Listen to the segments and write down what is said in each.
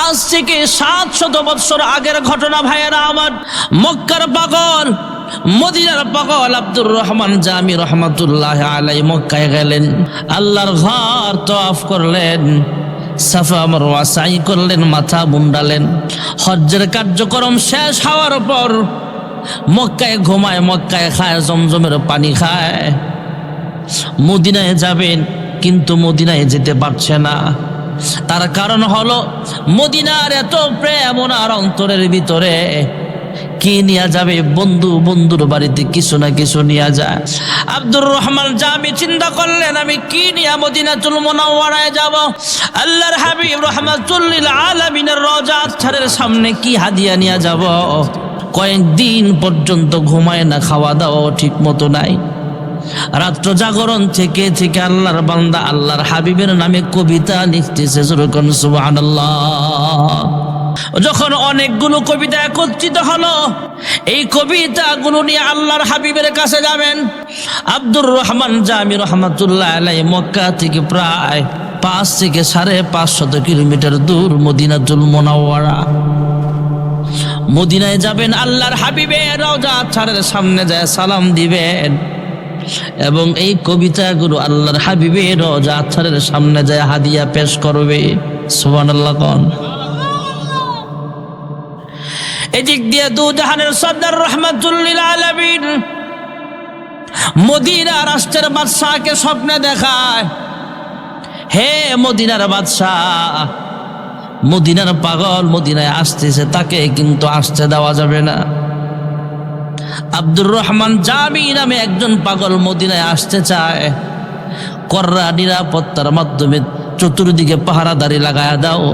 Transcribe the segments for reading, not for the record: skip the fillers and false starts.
আজ থেকে 700 বছর আগের ঘটনা ভাইয়েরা আমার। মক্কার পাগল, মদিনার পাগল আব্দুর রহমান জামি রহমাতুল্লাহ আলাইহি মক্কায় গেলেন, আল্লাহর ঘর তওয়াফ করলেন, সাফা মারওয়া সাই করলেন, মাথা মুন্ডালেন। হজ্জের কার্যক্রম শেষ হওয়ার পর মক্কায় ঘুমায়, মক্কায় খায়, জমজমের পানি খায়। মদিনায় যাবেন কিন্তু মদিনায় যেতে পারছে না। তার কারণ হলো মদিনার এত প্রেম ওনার অন্তরের ভিতরে। কি নিয়ে যাবে? বন্ধু, বন্ধুর বাড়িতে কিছু না কিছু নিয়ে যায়। আব্দুর রহমান জামি চিন্তা করলেন, আমি কি নিয়ে মদিনাতুল মুনাওয়ারায় যাব? আল্লাহর হাবিব রাহমাতুল লিল আলামিনের রওজা আতহারের সামনে কি হাদিয়া নিয়ে যাব? কয়েকদিন পর্যন্ত ঘুমায় না, খাওয়া দাওয়া ঠিক মতো নাই। রাত্র জাগরণ থেকে থেকে আল্লাহর বান্দা আল্লাহর হাবিবের নামে কবিতা লিখতেছে। যেরকম সুবহানাল্লাহ। যখন অনেকগুলো কবিতা একত্রিত হলো, এই কবিতাগুলো নিয়ে আল্লাহর হাবিবের কাছে যাবেন। আব্দুর রহমান জামি রহমাতুল্লাহ আলাইহি মক্কা থেকে প্রায় 5 থেকে 550 কিলোমিটার দূর মদিনাতুল মুনাওয়ারা। মদিনায় যাবেন, আল্লাহর হাবিবের রওজা আতহারের সামনে যায় সালাম দিবেন এবং এই কবিতাগুলো আল্লাহর হাবিবের রওজা আতহারের সামনে যায় হাদিয়া পেশ করবে। সুবহানাল্লাহ কোন। এদিক দিয়ে দু জাহানের সরদার রাহমাতুল লিল আলামিন মদিনা রাষ্ট্রের বাদশাকে স্বপ্নে দেখায়, হে মদিনার বাদশাহ, মদিনার পাগল মদিনায় আসতেছে, তাকে কিন্তু আসতে দেওয়া যাবে না। আব্দুর রহমান জামি নামে একজন পাগল মদিনায় আসতে চায়, কড়া নিরাপত্তার মাধ্যমে চতুর্দিকে পাহারাদারি লাগায়া দাও,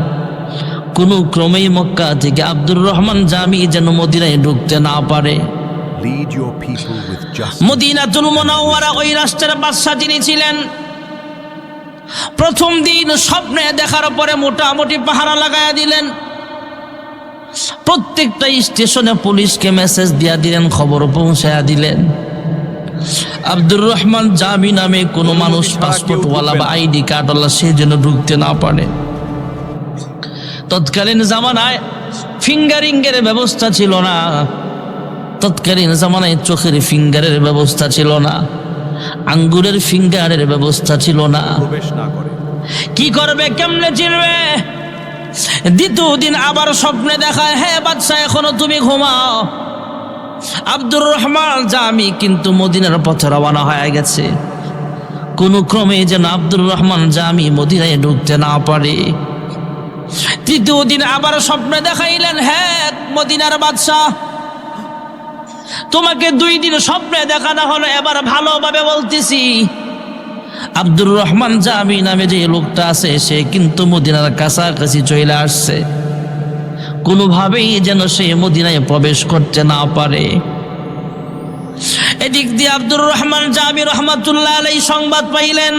কোনো ক্রমেই মক্কা থেকে আব্দুর রহমান জামি যেন মদিনায় ঢুকতে না পারে। মদিনাতুল মুনাওয়ারা ওই রাষ্ট্রের বাদশা যিনি ছিলেন, প্রথম দিন স্বপ্নে দেখার পরে মোটামুটি পাহারা লাগায়া দিলেন। প্রত্যেকটা স্টেশনে পুলিশকে মেসেজ দিয়া দিলেন, খবর পৌঁছায়া দিলেন, আব্দুর রহমান জামি নামে কোনো মানুষ পাসপোর্টওয়ালা বা আইডি কার্ডওয়ালা সে যেন ঢুকতে না পারে। তৎকালীন জামানায় ফিঙ্গারিংয়ের ব্যবস্থা ছিল না, তৎকালীন জামানায় চোখের ফিঙ্গারের ব্যবস্থা ছিল না, আঙ্গুরের ফিঙ্গারের ব্যবস্থা ছিল না। কি করবে, কেমনে চিনবে? দ্বিতীয় দিন আবার স্বপ্নে দেখায়, হে বাদশা এখনো তুমি ঘুমাও। আব্দুর রহমান জামি কিন্তু মদিনার পথে রওনা হয়ে গেছে, কোনো ক্রমে যেন আব্দুর রহমান জামি মদিনায় ঢুকতে না পারে। তৃতীয় দিন আবার স্বপ্নে দেখাইলেন, হ্যাঁ মদিনার বাদশাহ, তোমাকে 2 দিন স্বপ্নে দেখানো হলো, এবার ভালোভাবে বলতেছি। আব্দুর রহমান জামি নামে যে লোকটা আছে সে কিন্তু মদিনার কাছাকাছি চলে আসছে, কোনোভাবেই যেন সে মদিনায় প্রবেশ করতে না পারে। এদিক দিয়ে আব্দুর রহমান জামি রহমাতুল্লাহ আলাইহি সংবাদ পাইলেন,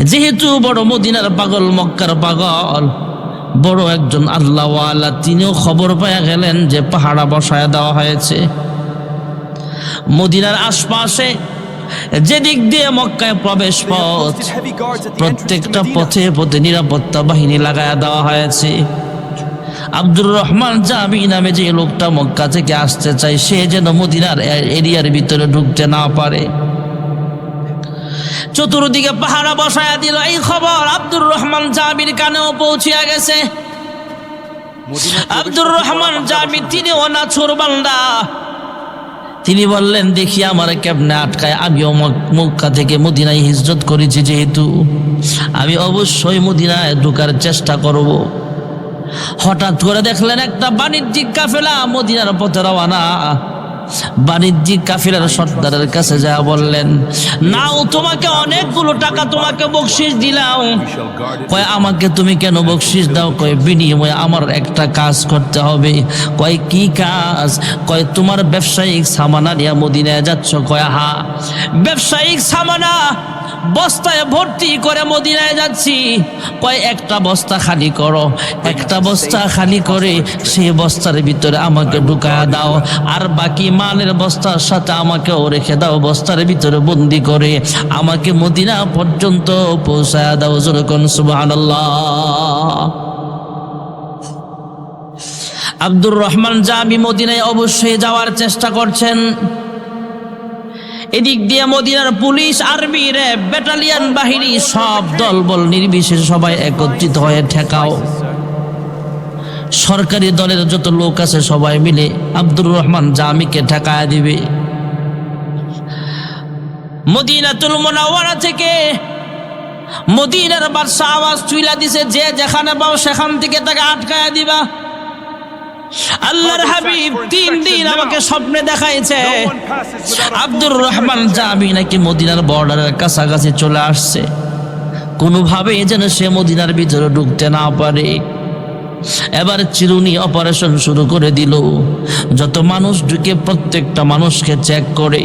যেহেতু বড় মদিনার পাগল, মক্কার পাগল, বড় একজন আল্লাহওয়ালা, তিনিও খবর পেয়ে গেলেন যে পাহারা বসায় দেওয়া হয়েছে। মদিনার আশপাশে যেদিক দিয়ে মক্কায় প্রবেশ পথ, প্রত্যেকটা পথে পথে নিরাপত্তা বাহিনী লাগায়া দেওয়া হয়েছে। আব্দুর রহমান জামি নামে যে লোকটা মক্কা থেকে আসতে চায় সে যেন মদিনার এরিয়ার ভিতরে ঢুকতে না পারে। চতুর্দিকে পাহারা বসায়া দিল। এই খবর আব্দুর রহমান জামির কানেও পৌঁছিয়া গেছে। আব্দুর রহমান জামি তিনিও নাছুর বান্দা, তিনি বললেন, দেখি আমার কেমনে আটকায়, আমিও মক্কা থেকে মদিনায় হিজরত করেছি, যেহেতু আমি অবশ্যই মদিনায় ঢোকার চেষ্টা করব। হঠাৎ করে দেখলেন একটা বাণিজ্যিক কাফেলা মদিনার পথে রওনা। বাণিজ্যিক কাফেলার সর্দারের কাছে যা বললেন, নাও তোমাকে অনেকগুলো টাকা তোমাকে বকশিশ দিলাম। কয় আমাকে তুমি কেন বকশিশ দাও? কয় বিনিময়ে আমার একটা কাজ করতে হবে। কয় কি কাজ? কয় তোমার ব্যবসায়িক সামানা নিয়ে মদিনায় যাচ্ছ? কয় হা, ব্যবসায়িক সামানা বস্তায় ভর্তি করে মদিনায় যাচ্ছি। কয় একটা বস্তা খালি করো, একটা বস্তা খালি করে সেই বস্তার ভিতরে আমাকে ঢুকায়া দাও, আর বাকি মালের বস্তার সাথে আমাকেও রেখে দাও, বস্তার ভিতরে বন্দি করে আমাকে মদিনা পর্যন্ত পৌঁছায়া দাও। যেরকম সুবহানাল্লাহ। আব্দুর রহমান জামি মদিনায় অবশ্যই যাওয়ার চেষ্টা করছেন। এদিক দিয়ে মদিনার পুলিশ, আর্মি, র্যাব, ব্যাটালিয়ন বাহিনী সব দলবল নির্বিশেষে সবাই একত্রিত হয়ে ঠেকাও। সরকারি দলের যত লোক আছে সবাই মিলে আব্দুর রহমান জামিকে ঠেকায়া দিবে। মদিনাতুল মুনাওয়ারা থেকে মদিনার বাদশা আওয়াজ তুইলা দিছে, যে যেখানে পাও সেখান থেকে তাকে আটকায়া দিবা। আল্লাহর হাবিব 3 দিন আমাকে স্বপ্নে দেখাইছে আব্দুর রহমান জামি নাকি মদিনার বর্ডারের কাছাকাছি চলে আসছে, কোনোভাবে যেন সে মদিনার ভিতরে ঢুকতে না পারে। এবার চিরুনি অপারেশন শুরু করে দিল। যত মানুষ ঢুকে প্রত্যেকটা মানুষকে চেক করে,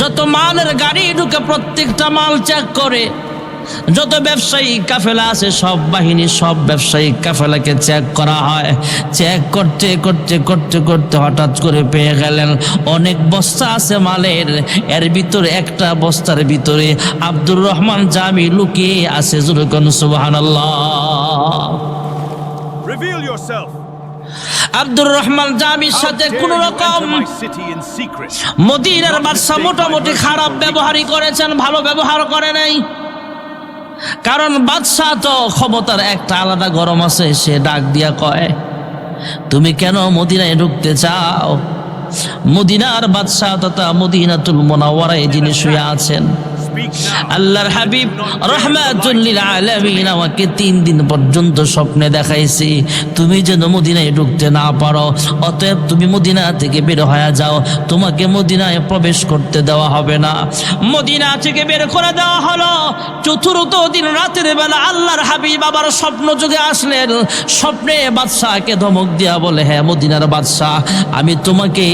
যত মালের গাড়ি ঢুকে প্রত্যেকটা মাল চেক করে, যত ব্যবসায়ী কাফেলা আছে সব বাহিনী, সব ব্যবসায়ী কাফেলাকে চেক করা হয়। চেক করতে করতে করতে করতে হঠাৎ করে পেয়ে গেলেন অনেক বস্তা আছে মালের, এর ভিতরে একটা বস্তার ভিতরে আব্দুর রহমান জামি লুকিয়ে আছে। যেরকম সুবহানাল্লাহ। Reveal yourself. আব্দুর রহমান জামির সাথে কোন রকম মদিনার বাদশা মোটামুটি খারাপ ব্যবহারই করেছেন, ভালো ব্যবহার করে নাই। কারণ বাদশা তো ক্ষমতার একটা আলাদা গরম আছে। সে ডাক দিয়া কয়, তুমি কেন মদিনায় ঢুকতে চাও? মদিনার বাদশা তথা মদিনাতুল মুনাওয়ারায় যিনি শুয়ে আছেন, আল্লাহর হাবিব রাহমাতুল লিল আলামিন আমাকে 3 দিন পর্যন্ত স্বপ্নে দেখাইছি তুমি যেন মদিনায় ঢুকতে না পারো, অতএব তুমি মদিনা থেকে বের হয়ে যাও, তোমাকে মদিনায় প্রবেশ করতে দেওয়া হবে না। মদিনা থেকে বের করে দেওয়া হলো। চতুর্থ দিন রাতের বেলা আল্লাহর হাবিব আবার স্বপ্ন যুগে আসলেন। স্বপ্নে বাদশাকে ধমক দিয়া বলে, হ্যাঁ মদিনার বাদশা, আমি তোমাকে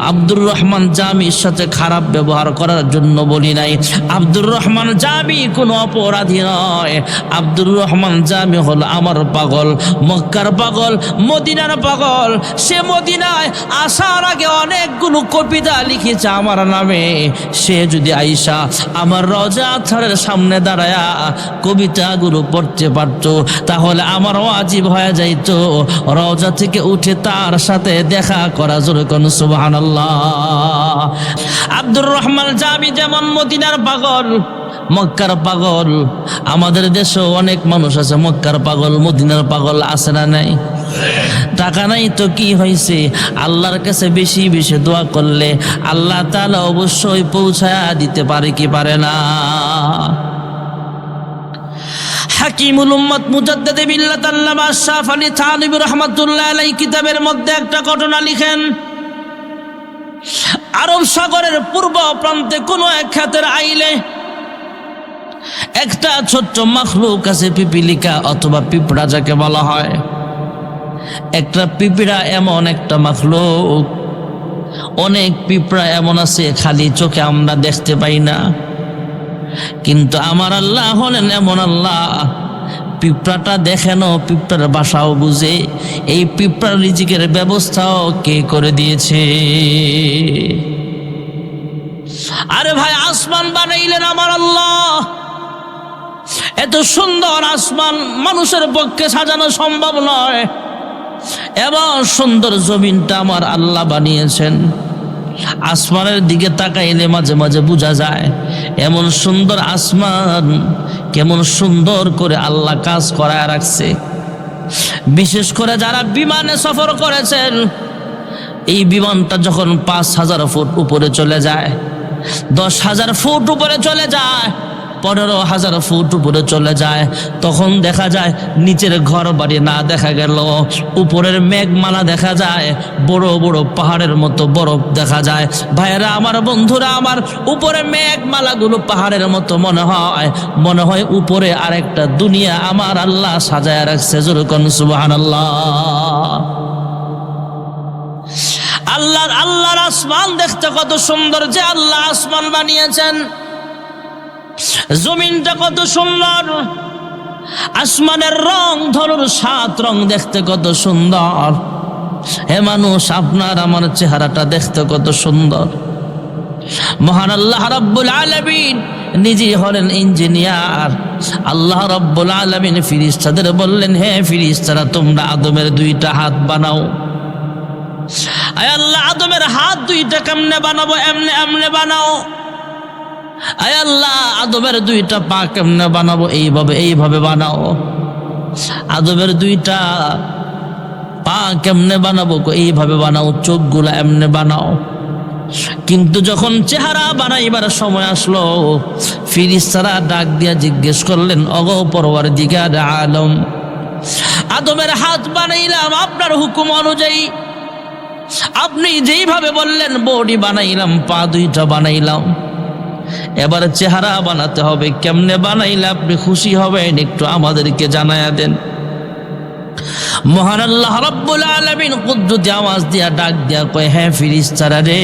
আব্দুর রহমান জামির সাথে খারাপ ব্যবহার করার জন্য বলি নাই। আব্দুর রহমান জামি কোনো অপরাধী নয়। আব্দুর রহমান জামি হলো আমার পাগল, মক্কার পাগল, মদিনার পাগল। সে মদিনায় আসার আগে অনেকগুলো কবিতা লিখেছে আমার নামে। সে যদি আইসা আমার রওজা আতহারের সামনে দাঁড়ায়া কবিতাগুলো পড়তে পারত, তাহলে আমার ওয়াজিব হয়ে যাইত রওজা থেকে উঠে তার সাথে দেখা করা। যেরকম সুবহানাল্লাহ। আব্দুর রহমান জামি যেমন মদিনার পাগল, মক্কার পাগল, আমাদের দেশেও অনেক মানুষ আছে মক্কার পাগল, মদিনার পাগল, আছে না নাই? টাকা নাই তো কি হয়েছে, আল্লাহর কাছে বেশি বেশি দোয়া করলে আল্লাহ তাআলা অবশ্যই পৌঁছায়া দিতে পারে কি পারে না? হাকিমুল উম্মত মুজাদ্দিদে মিল্লাত আল্লামা আশরাফ আলী থানভী রাহমাতুল্লাহ আলাইহি কিতাবের মধ্যে একটা ঘটনা লিখেন। আরব সাগরের পূর্ব প্রান্তে কোনো এক খাতের আইলে একটা ছোট্ট মাখলুক আছে, পিপিলিকা অথবা পিঁপড়া যাকে বলা হয়। একটা পিঁপড়া এমন একটা মাখলুক, অনেক পিঁপড়া এমন আছে খালি চোখে আমরা দেখতে পাই না, কিন্তু আমার আল্লাহ হলেন এমন আল্লাহ, পিঁপড়াটা দেখেন, পিঁপড়ার বাসাও বুঝে, এই পিঁপড়ার রিজিকের ব্যবস্থাও কে করে দিয়েছে। আরে ভাই, আসমান বানাইলেন আমার আল্লাহ। এত সুন্দর আসমান মানুষের পক্ষে সাজানো সম্ভব নয়। এবং সুন্দর জমিনটা আমার আল্লাহ বানিয়েছেন। আসমানের দিকে তাকাইলে মাঝে মাঝে বোঝা যায় এমন সুন্দর আসমান কেমন সুন্দর করে আল্লাহ কাজ করায় রাখছে। বিশেষ করে যারা বিমানে সফর করেছেন, এই বিমানটা যখন 5,000 ফুট উপরে চলে যায়, 10,000 ফুট উপরে চলে যায়, 15,000 ফুট উপরে চলে যায়, তখন দেখা যায় নিচের ঘর বাড়ি না দেখা গেল, উপরের মেঘমালা দেখা যায়, বড় বড় পাহাড়ের মতো বরফ দেখা যায়। ভাইয়েরা আমার, বন্ধুরা আমার, উপরে মেঘমালাগুলো পাহাড়ের মতো মনে হয় উপরে আরেকটা দুনিয়া আমার আল্লাহ সাজায় রাখছে। যেরকম সুবহানাল্লাহ। আল্লাহর আসমান দেখতে কত সুন্দর, যে আল্লাহ আসমান বানিয়েছেন। জমিনটা কত সুন্দর, আসমানের রং ধরুন 7 রং দেখতে কত সুন্দর। হে মানুষ, আপনার আমার চেহারাটা দেখতে কত সুন্দর। মহান আল্লাহ রাব্বুল আলামিন নিজে হলেন ইঞ্জিনিয়ার। আল্লাহ রাব্বুল আলামিন ফেরেশতাদের বললেন, হে ফেরেশতারা, তোমরা আদমের 2টা হাত বানাও। আয় আল্লাহ আদমের হাত দুইটা কেমনে বানাবো, এমনে এমনে বানাও। আয় আল্লাহ আদমের দুইটা পা কেমনে বানাবো, এইভাবে এইভাবে বানাও। আদমের দুইটা পা কেমনে বানাবো, এইভাবে বানাও। চোখগুলা এমনে বানাও। কিন্তু যখন চেহারা বানাইবার সময় আসলো, ফেরেশতারা ডাক দিয়া জিজ্ঞেস করলেন, ওগো পরওয়ারদিগার আলম, আদমের হাত বানাইলাম আপনার হুকুম অনুযায়ী, আপনি যেইভাবে বললেন বডি বানাইলাম, পা দুইটা বানাইলাম, এবার চেহারা বানাতে হবে। কেমনে বানাইলে আপনি খুশি হবেন একটু আমাদেরকে জানায়া দেন। মহান আল্লাহ রাব্বুল আলামিন কুদরতি আওয়াজ দিয়া ডাক দিয়া কয়, হ্যাঁ ফেরেশতারা রে,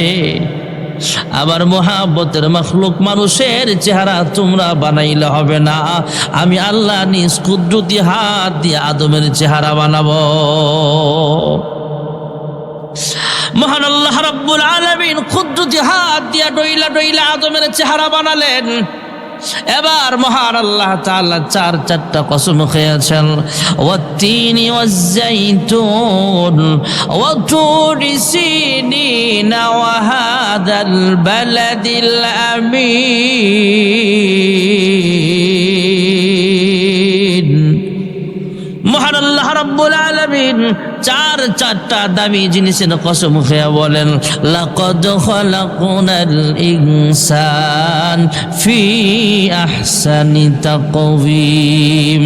আবার মহাব্বতের মাখলুক মানুষের চেহারা তোমরা বানাইলে হবে না, আমি আল্লাহ নিজ কুদরতি হাত দিয়ে আদমের চেহারা বানাবো। মহান আল্লাহ রাব্বুল আলামিন কুদরতি হাত দিয়া ডইলা ডইলা আদমের চেহারা বানালেন। এবার মহান আল্লাহ তাআলা চারটা কসম খেয়েছেন, ওয়াত্তিনি ওয়াজ্জাইতুন ওয়া তুরি সিনিন ওয়া হাদাল বালাদিল আমিন। মহান আল্লাহ রাব্বুল আলামিন চারটা দামি জিনিসের কসম খেয়ে বলেন, লাকাদ খালাকনাল ইনসান ফি আহসানি তাকওয়িম,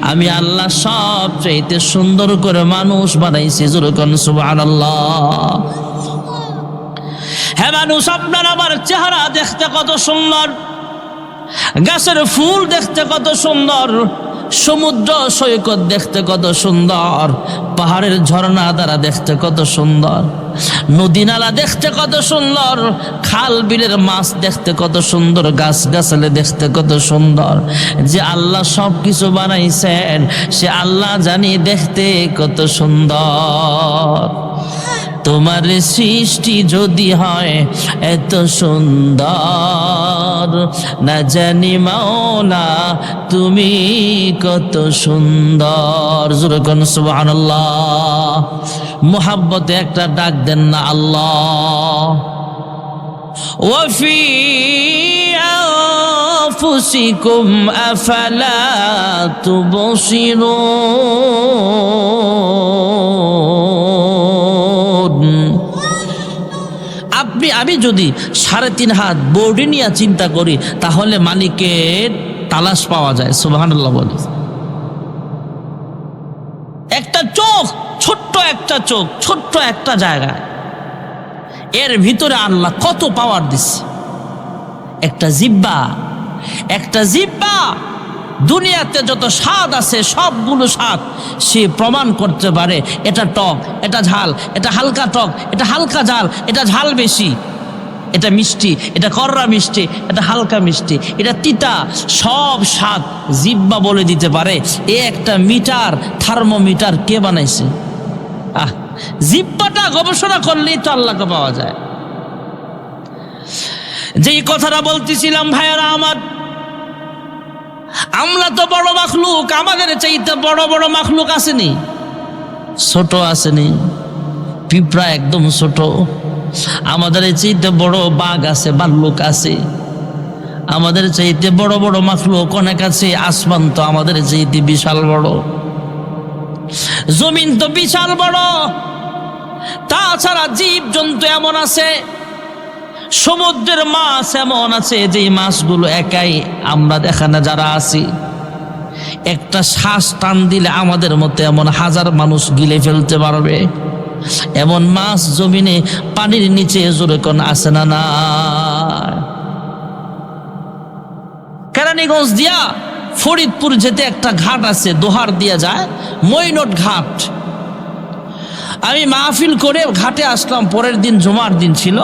আমি আল্লাহ সবচেয়ে সুন্দর করে মানুষ বানাইছি। জোরে কোন সুবহানাল্লাহ। হ্যাঁ মানুষ, আপনার আমার চেহারা দেখতে কত সুন্দর, গাছের ফুল দেখতে কত সুন্দর, সমুদ্র সৈকত দেখতে কত সুন্দর, পাহাড়ের ঝর্ণা দ্বারা দেখতে কত সুন্দর, নদী নালা দেখতে কত সুন্দর, খাল বিলের মাছ দেখতে কত সুন্দর, গাছ গাছালে দেখতে কত সুন্দর। যে আল্লাহ সব কিছু বানাইছেন সে আল্লাহ জানি দেখতে কত সুন্দর। তোমার সৃষ্টি যদি হয় এত সুন্দর, না জানি মাওলা তুমি কত সুন্দর। জোরে কোন সুবহানাল্লাহ। মুহাব্বতে একটা ডাক দেন না আল্লাহ। ওয়াফি আনফুসিকুম আফালা তুবসিরুন। আমি যদি 3.5 হাত বডি নিয়ে চিন্তা করি তাহলে মালিকের তালাশ পাওয়া যায়। সুবহানাল্লাহ বলে। একটা চোখ, ছোট্ট একটা চোখ, ছোট্ট একটা জায়গায়, এর ভিতরে আল্লাহ কত পাওয়ার দিচ্ছে। একটা জিহ্বা দুনিয়াতে যত স্বাদ আছে সবগুলো স্বাদ সে প্রমাণ করতে পারে। এটা টক, এটা ঝাল, এটা হালকা টক, এটা হালকা ঝাল, এটা ঝাল বেশি, এটা মিষ্টি, এটা কররা মিষ্টি, এটা হালকা মিষ্টি, এটা তিতা, সব স্বাদ জিহ্বা বলে দিতে পারে। এ একটা মিটার, থার্মোমিটার কে বানাইছে? জিহ্বাটা গবেষণা করলেই তো আল্লাহকে পাওয়া যায়। যেই কথাটা বলতেছিলাম ভাইয়ারা আমার, আমরা তো বড় মাখলুক, আমাদের চাইতে বড় বড় মাখলুক আসেনি, ছোট আসেনি। পিঁপড়া একদম ছোট, আমাদের চাইতে বড় বাঘ আছে, ভাল্লুক আছে, আমাদের চাইতে বড় বড় মাখলুক অনেক আছে। আসমান তো আমাদের চাইতে বিশাল বড়, জমিন তো বিশাল বড়। তাছাড়া জীব জন্তু এমন আছে, সমুদ্রের মাছ এমন আছে যে মাছগুলো একাই আমরা এখানে যারা আছি একটা শ্বাস টান দিলে আমাদের মতো এমন হাজার মানুষ গিলে ফেলতে পারবে। এমন মাছ জমিনে পানির নিচে জোরে কোন আছে না? না, কেরানীগঞ্জ দিয়া ফরিদপুর যেতে একটা ঘাট আছে, দোহার দিয়া যায়, মইনট ঘাট। আমি মাহফিল করে ঘাটে আসলাম, পরের দিন জুমার দিন ছিল।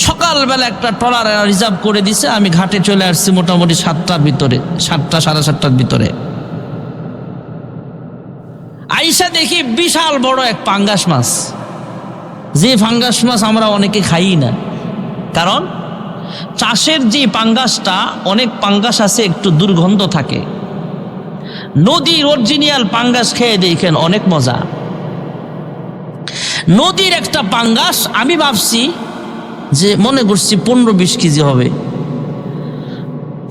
সকালবেলা একটা ট্রলার রিজার্ভ করে দিছে, আমি ঘাটে চলে আসছি মোটামুটি 7টার ভিতরে, 7টা সাড়ে 7টার ভিতরে। আইসা দেখি বিশাল বড় এক পাঙ্গাস মাছ। যে পাঙ্গাস মাছ আমরা অনেকে খাই না, কারণ চাষের যে পাঙ্গাসটা, অনেক পাঙ্গাস আছে একটু দুর্গন্ধ থাকে। নদীর অরিজিনাল পাঙ্গাস খেয়ে দেখেন অনেক মজা। নদীর একটা পাঙ্গাস আমি ভাবছি যে মনে করছি 15-20 কেজি হবে।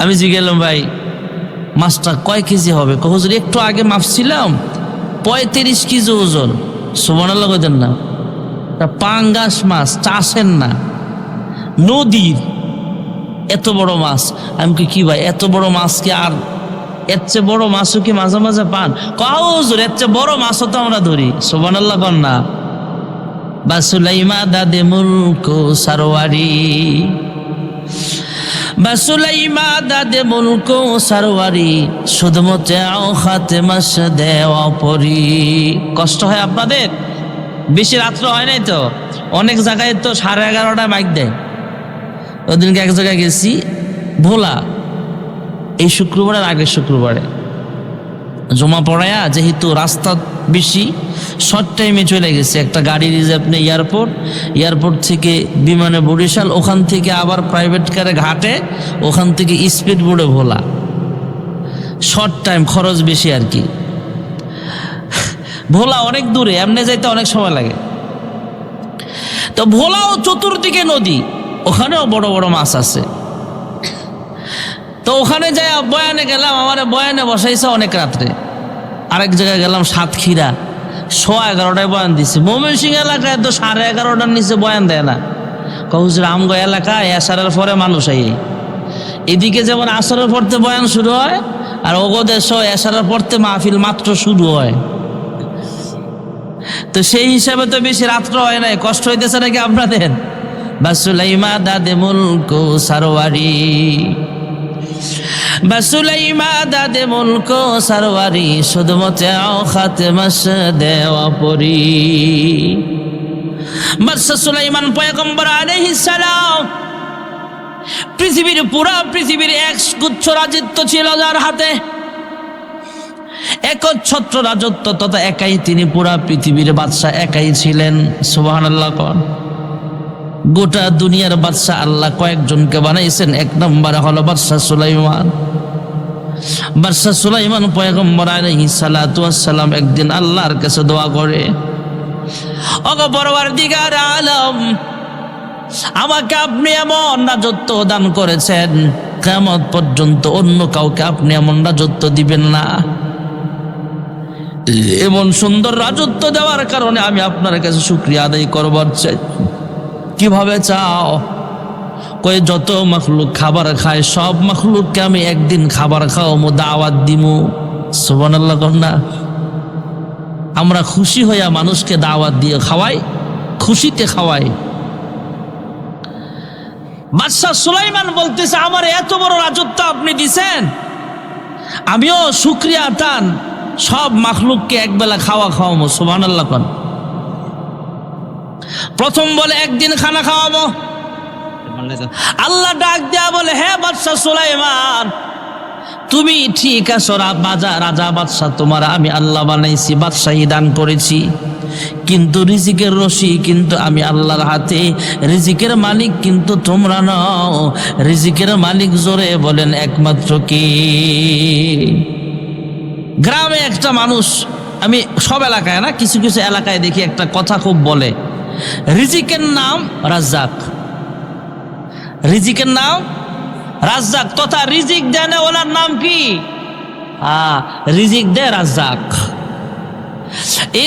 আমি জিজ্ঞেলাম ভাই মাছটা কয় কেজি হবে? হুজুর একটু আগে মাপছিলাম 35 কেজি ওজন। সুবহানাল্লাহ কইতেন না? পাঙ্গাস মাছ চাষের না, নদীর এত বড় মাছ। আমি কি ভাই এত বড় মাছ কি আর এর চেয়ে বড় মাছও কি মাঝে মাঝে পান? হুজুর এর চেয়ে বড় মাছও তো আমরা ধরি। সুবহানাল্লাহ কন না? বাসুলাইমা দাদে মুলক সারওয়ারি, বাসুলাইমা দাদে মুলক সারওয়ারি, শুধুমতে খাতে মাস দেওয়া পরি। কষ্ট হয় আপনাদের? বেশি রাত্র হয় নাই তো? অনেক জায়গায় তো 11:30টায় মাইক দেয়। ওদিনকে এক জায়গায় গেছি ভোলা, এই শুক্রবারের আগের শুক্রবারে জমা পড়ায়া, যেহেতু রাস্তা বেশি শর্ট টাইমে চলে গেছে, একটা গাড়ি রিজার্ভ নেই এয়ারপোর্ট থেকে বিমানে বরিশাল, ওখান থেকে আবার প্রাইভেট কারে ঘাটে, ওখান থেকে স্পিড বোর্ডে ভোলা। শর্ট টাইম, খরচ বেশি আর কি। ভোলা অনেক দূরে, এমনি যাইতে অনেক সময় লাগে। তো ভোলাও চতুর্দিকে নদী, ওখানেও বড় বড় মাছ আছে। তো ওখানে যাই বয়ানে গেলাম, আমার বয়ানে বসাইছে অনেক রাত্রে। আরেক জায়গায় গেলাম সাতক্ষীরা, 11:15টায় বয়ান দিছে। ময়মনসিংহ এলাকায় তো 11:30টার নিচে বয়ান দেয় না। হুজুর আমগো এলাকায় আসারের পরে মানুষ আই, এদিকে যেমন আসরের পড়তে বয়ান শুরু হয়, আর ওগোদের এসারের পড়তে মাহফিল মাত্র শুরু হয়। তো সেই হিসাবে তো বেশি রাত্র হয় নাই। কষ্ট হইতেছে নাকি আপনাদের? বাসুলাইমা দাদে মুলক সারওয়ারি, বাসুলাইমা দাদে মুলক সারওয়ারি, শুধুমতে খাতে মাস দেওয়া পরি। বাদশা সুলাইমান পয়গম্বর আলাইহিস সালাম, পুরা পৃথিবীর এক গুচ্ছ রাজত্ব ছিল যার হাতে, একচ্ছত্র রাজত্ব, তথা একাই তিনি পুরা পৃথিবীর বাদশা, একাই ছিলেন। সুবহানাল্লাহ কোন? গোটা দুনিয়ার বাদশা আল্লাহ কয়েকজনকে বানাইছেন, এক নম্বরে হলো বাদশা সুলাইমান। বাদশা সুলাইমান পয়গম্বর আলাইহিস সালাতু ওয়াস সালাম একদিন আল্লাহর কাছে দোয়া করে, ওগো পরওয়ারদিগার আলম, আমাকে আপনি এমন রাজত্ব দান করেছেন, কিয়ামত পর্যন্ত অন্য কাউকে আপনি এমন রাজত্ব দিবেন না। এমন সুন্দর রাজত্ব দেওয়ার কারণে আমি আপনার কাছে শুকরিয়া আদায় করবার চাই। কিভাবে চাও? কই যত মাখলুক খাবার খায়, সব মাখলুককে আমি একদিন খাবার খাওয়ামু, দাওয়াত দিমু। সুবহানাল্লাহ কন্যা? আমরা খুশি হইয়া মানুষকে দাওয়াত দিয়ে খাওয়াই, খুশিতে খাওয়াই। বাদশা সুলাইমান বলতেছে, আমার এত বড় রাজত্ব আপনি দিছেন, আমিও শুকরিয়া টান সব মাখলুককে একবেলা খাওয়াবো। সুবহানাল্লাহ কোন? প্রথম বলে একদিন খানা খাওয়াবো। আল্লাহ ডাক দেয়া বলে, হে বাদশা সুলাইমান, তুমি ঠিক আছো, রাজা বাদশা, তোমার আমি আল্লাহ বানাইছি, বাদশাহী দান করেছি, কিন্তু রিজিকের রশি কিন্তু আমি আল্লাহর হাতে, রিজিকের মালিক কিন্তু তোমরা নও। রিজিকের মালিক জোরে বলেন একমাত্র কে? গ্রামে একটা মানুষ, আমি সব এলাকায় না, কিছু কিছু এলাকায় দেখি একটা কথা খুব বলে, রিজিকের নাম রাজ্জাক, রিজিকের নাম রাজ্জাক, তথা রিজিক দেন ওনার নাম কি? রিজিক দে রাজ্জাক।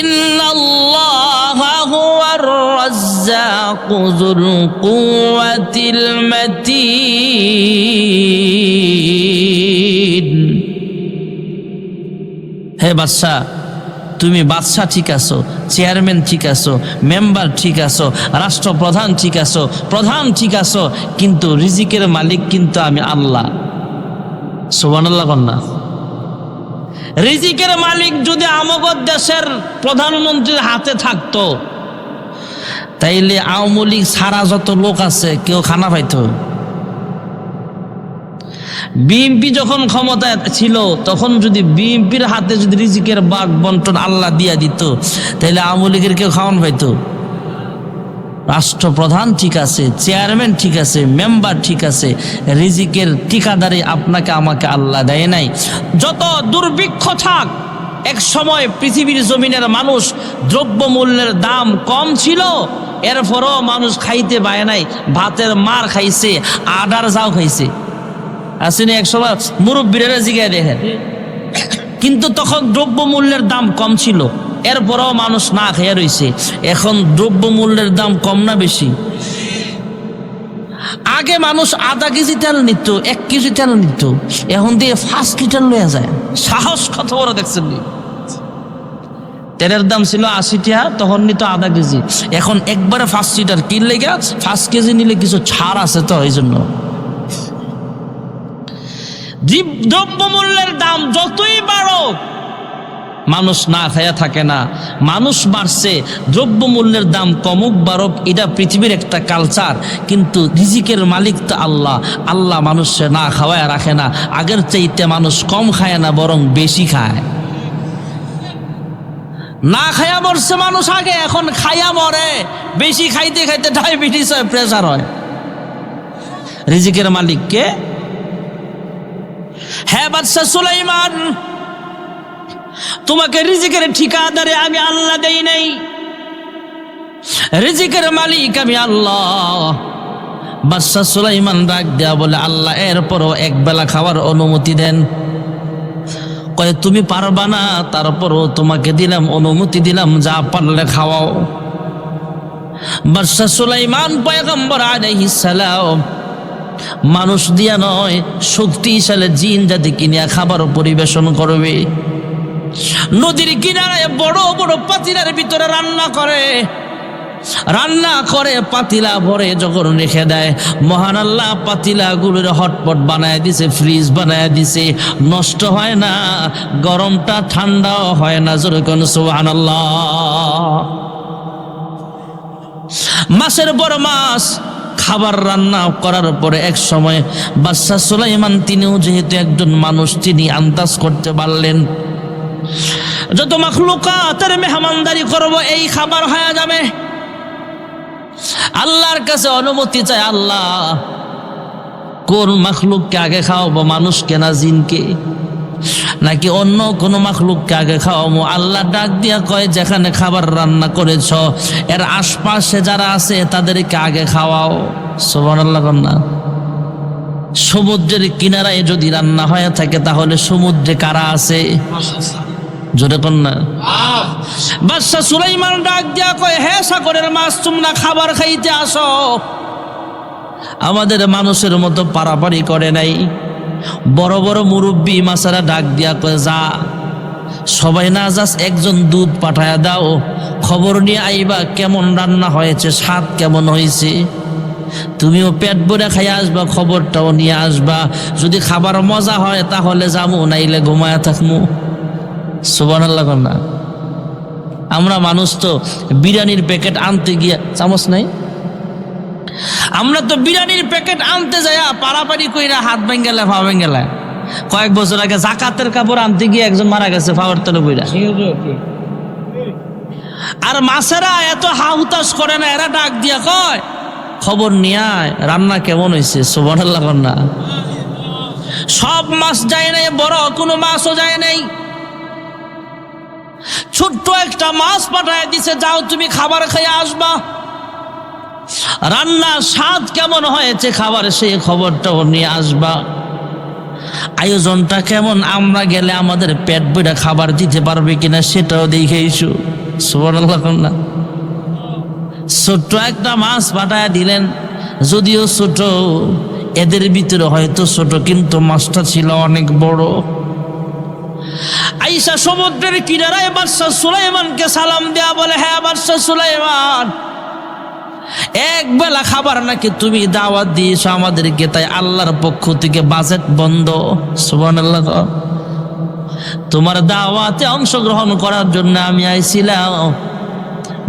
ইন্নাল্লাহা হুয়ার রাজ্জাকু যুল কুওয়াতিল মাতিন। হে বাদশা, তুমি বাদশা ঠিক আছো, চেয়ারম্যান ঠিক আছো, মেম্বার ঠিক আছো, রাষ্ট্রপ্রধান ঠিক আছো, প্রধান ঠিক আছো, কিন্তু রিজিকের মালিক কিন্তু আমি আল্লাহ। সুবহানাল্লাহ কন্যা? রিজিকের মালিক যদি আমাদের দেশের প্রধানমন্ত্রীর হাতে থাকতো, তাইলে আওয়ামী লীগ সারা যত লোক আছে কেউ খানা পাইতো। বিএনপি যখন ক্ষমতায় ছিল, তখন যদি বিএনপির হাতে যদি রিজিকের ভাগ বন্টন আল্লাহ দিয়া দিত, তাহলে আওয়ামী লীগের কেউ খাওয়ান পাইতো? রাষ্ট্রপ্রধান ঠিক আছে, চেয়ারম্যান ঠিক আছে, মেম্বার ঠিক আছে, রিজিকের ঠিকাদারি আপনাকে আমাকে আল্লাহ দেয় নাই। যত দুর্ভিক্ষ থাক, এক সময় পৃথিবীর জমিনের মানুষ দ্রব্যমূল্যের দাম কম ছিল, এরপরও মানুষ খাইতে পায় নাই, ভাতের মার খাইছে, আডার যাও খাইছে। আসেনি এক সময় মুরব্বীরা জিগায় দেখেন, কিন্তু তখন দ্রব্যমূল্যের দাম কম ছিল, এরপরও মানুষ না খেয়ে রয়েছে। এখন দ্রব্যমূল্যের দাম কম না বেশি? আগে মানুষ আধা কেজি তেল নিত, 1 কেজি তেল নিত, এখন দিয়ে 5 লিটার লয়ে যায়। সাহস কত বড় দেখছেন? তেলের দাম ছিল 80 টাকা, তখন নিত আধা কেজি, এখন একবারে 5 লিটার কিনলে গা 5 কেজি নিলে কিছু ছাড় আছে, তো এই জন্য দ্রব্যমূল্যের দাম যতই বাড়ুক মানুষ না খায়া থাকে না। মানুষ বাড়ছে, দ্রব্যমূল্যের দাম কমুক বাড়ুক, এটা পৃথিবীর একটা কালচার, কিন্তু রিজিকের মালিক তো আল্লাহ। আল্লাহ মানুষে না খাওয়ায় রাখে না। আগের চাইতে মানুষ কম খায় না, বরং বেশি খায়। না খায়া মরছে মানুষ আগে, এখন খায়া মরে। বেশি খাইতে খাইতে ডায়াবেটিস হয়, প্রেসার হয়। রিজিকের মালিক কে? হ্যাঁ বাদশা সুলাইমান, তোমাকে রিজিকের ঠিকাদারে আমি আল্লাহ দেই নাই, রিজিকের মালিক আমি আল্লাহ। বাদশা সুলাইমান ডাক দেয়া বলে, আল্লাহ এরপরও এক বেলা খাওয়ার অনুমতি দেন। কয় তুমি পারবা না, তারপরও তোমাকে দিলাম, অনুমতি দিলাম, যা পারলে খাওয়াও। বাদশা সুলাইমান পয়গম্বর আলাইহিস সালাম মানুষ দিয়া নয়, শক্তিশালী জিন জাতি কিনিয়া খাবার পরিবেশন করবে। নদীর কিনারায় বড় বড় পাতিলার ভিতরে রান্না করে পাতিলা ভরে যখন রেখে দেয়, মহান আল্লাহ পাতিলা গুলোর হটপট বানায় দিছে, ফ্রিজ বানায় দিছে, নষ্ট হয় না, গরমটা ঠান্ডাও হয় না। যেরকম সুবহানাল্লাহ। মাসের পর মাস খাবার রান্না করার পরে এক সময় বাদশা সুলাইমান তিনিও যেহেতু একজন মানুষ, তিনি আন্দাজ করতে পারলেন যত মাখলুকাতের মেহমানদারি করব এই খাবার হয়ে যাবে। আল্লাহর কাছে অনুমতি চাই, আল্লাহ কোন মাখলুককে আগে খাওয়াবো, মানুষকে না জিনকে, নাকি অন্য কোন মাখলুককে আগে খাওয়াবো? আল্লাহ ডাক দিয়া কয়, যেখানে খাবার রান্না করেছ এর আশপাশে যারা আছে তাদেরকে আগে খাওয়াও। সুবহানাল্লাহ। না, সমুদ্রের কিনারায় যদি রান্না হয়ে থাকে তাহলে সমুদ্রে কারা আছে? জোরে কন না। বাদশা সুলাইমান ডাক দিয়া কয়, হে সাগরের মাছ, তোমরা খাবার খাইতে আসো। আমাদের মানুষের মতো পারাপারি করে নাই। বড় বড় মুরব্বী মাছেরা ডাক দিয়া কয়, যা সবাই না যাস, একজন দুধ পাঠায়া দাও, খবর নিয়ে আইবা কেমন রান্না হয়েছে, স্বাদ কেমন হয়েছে। তুমিও পেট ভরে খাইয়া আসবা, খবরটাও নিয়ে আসবা। যদি খাবার মজা হয় তাহলে যাবো, নাইলে ঘুমায়া থাকবো। সুবহানাল্লাহ। না, আমরা মানুষ তো বিরিয়ানির প্যাকেট আনতে গিয়া, চামচ নাই, আমরা তো বিরিয়ানির প্যাকেট আনতে যাইয়া পারাপারি কইরা হাত ভেঙ্গেলা পা ভেঙ্গেলা। কয়েক বছর আগে জাকাতের কাপড় আনতে গিয়ে একজন মারা গেছে পাওয়ার তলে বইরা। আর মাছেরা এত হাহুতাশ করে না, এরা ডাক দিয়া কয়, খবর নিয়ে আয়, রান্না কেমন হয়েছে। সুবহানাল্লাহ। না, সব মাছ যায় নাই, বড় কোনো মাছও যায় নাই, ছোট্ট একটা মাছ পাঠায় দিছে, যাও তুমি খাবার খাইয়া আসবা। রান্নার স্বাদ কেমন হয়েছে খাবার, সেই খবরটাও নিয়ে আসবা। আয়োজনটা কেমন, আমরা গেলে আমাদের পেট ভরে খাবার দিতে পারবে কিনা সেটাও দেখে এসো। সুবহানাল্লাহ। না, ছোট্ট একটা মাছ পাঠায় দিলেন, যদিও ছোট, এদের ভিতরে হয়তো ছোট, কিন্তু মাছটা ছিল অনেক বড়। আইসা সমুদ্রের কিনারায় বাদশা সুলাইমানকে সালাম দেয়া বলে, হ্যাঁ বাদশা সুলাইমান, এক বেলা খাবার নাকি তুমি দাওয়াত দিয়েছো আমাদেরকে, তাই আল্লাহর পক্ষ থেকে বাজেট বন্ধ। সুবহানাল্লাহ। তোমার দাওয়াতে অংশগ্রহণ করার জন্য আমি আইছিলাম,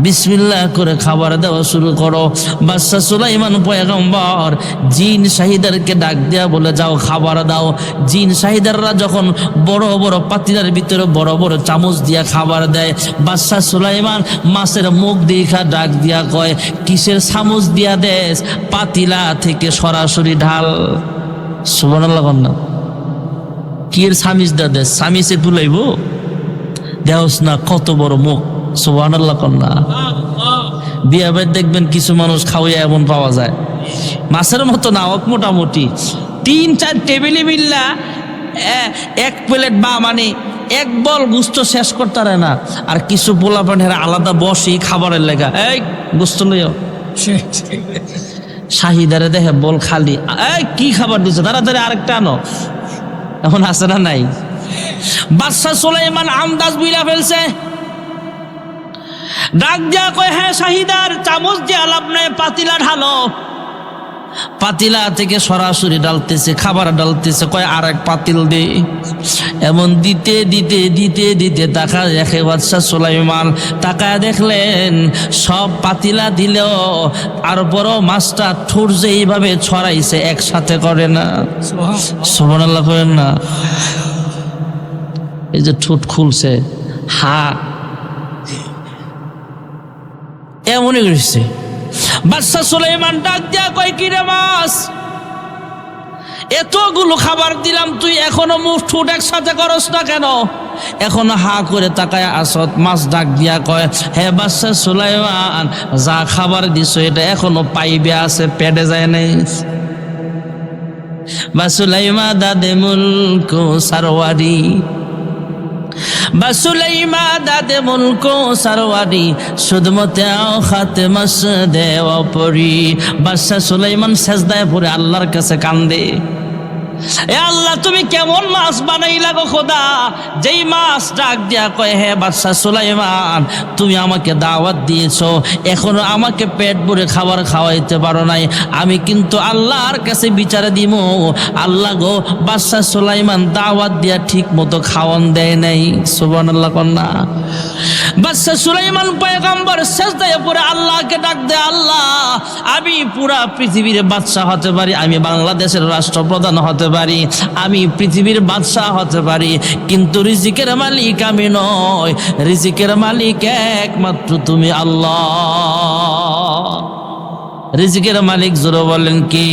বিসমিল্লাহ করে খাবার দেওয়া শুরু করো। বাদশা সুলাইমান পয়গম্বর জিন শাহিদারকে ডাক দেয়া বলে, যাও খাবার দাও। জিন শাহিদাররা যখন বড় বড় পাতিলার ভিতরে বড় বড় চামচ দিয়া খাবার দেয়, বাদশা সুলাইমান মাছের মুখ দেখা ডাক দিয়া কয়, কিসের চামচ দিয়া দেশ? পাতিলা থেকে সরাসরি ঢাল। সুবহানাল্লাহ। না, কি এর চামিচ দিয়া দেশ? চামিচে তুলাইব? দেওস না কত বড় মুখ, সুবহানাল্লাহ কন্যা। বিয়া বাড়ি দেখবেন কিছু মানুষ খাওয়াইয়া এমন পাওয়া যায়, মাছের মতো না হোক, মোটামুটি 3-4 টেবিলে মিল্লা এক প্লেট বা মানে এক বল গুস্ত শেষ করতে পারে না। আর কিছু পোলাপানের আলাদা বসি খাবারের লেগা, এই গুস্ত লইও, শাহিদারে দেখে বল খালি, এই কি খাবার দিচ্ছে, তাড়াতাড়ি আরেকটা আনো। এখন আছে না নাই? বাদশা সুলাইমান আন্দাজ বুইলা ফেলছে, ডাক দিয়া কয়, হ্যাঁ শাহিদার, চামচ দিয়া লাভ নাই, পাতিলা ঢালো। পাতিলা থেকে সরাসরি ডালতেছে, খাবার ডালতেছে, কয় আর এক পাতিল দে। এমন দিতে দিতে দিতে দিতে তাকায় দেখে বাদশা সুলাইমান, তাকায় দেখলেন সব পাতিলা দিলেও তারপরও মাছটা ঠোঁট যে এইভাবে ছড়াইছে, একসাথে করে না। সুবহানাল্লাহ করেন না? এই যে ঠোঁট খুলছে, হা এমনই করেছে। বাদশা সুলাইমান ডাক দিয়া কয়, কি রে মাছ, এতগুলো খাবার দিলাম, তুই এখনো মুখ ঠোঁট একসাথে করস না কেন? এখনো হা করে তাকায় আসত। মাছ ডাক দিয়া কয়, হে বাদশা সুলাইমান, যা খাবার দিছো এটা এখনো পাইবে আছে, পেটে যায় নাই। বা সুলাইমা দাদে মুলক সারওয়ারি, বাসুলাইমা দাদে মুলক সারওয়ারি, সুদমতে আও খাতে মাস দেওয়া পরি। বাদশা সুলাইমান সেজদায় পড়ে আল্লাহর কাছে কান্দে, এ আল্লাহ, তুমি কেমন মাছ বানাইলা গো খোদা? যেই মাছ ডাক দিয়া কয়, হে বাদশা সুলাইমান, তুমি আমাকে দাওয়াত দিয়েছো, এখনো আমাকে পেট ভরে খাবার খাওয়াইতে পারো নাই, আমি কিন্তু আল্লাহর কাছে বিচারে দিব। আল্লাহ গো, বাদশা সুলাইমান দাওয়াত দিয়া ঠিক মতো খাওয়ান দেয় নাই। সুবহানাল্লাহ কন্যা। বাদশা সুলাইমান পয়গম্বর সেজদায় পড়ে আল্লাহকে ডাক দেয়, আল্লাহ, আমি পুরা পৃথিবীর বাদশা হতে পারি, আমি বাংলাদেশের রাষ্ট্রপ্রধান হতে পারি, আমি পৃথিবীর বাদশা হতে পারি, কিন্তু রিজিকের মালিক আমি নয়, রিজিকের মালিক একমাত্র তুমি আল্লাহ। রিজিকের মালিক জোরে বলেন কি?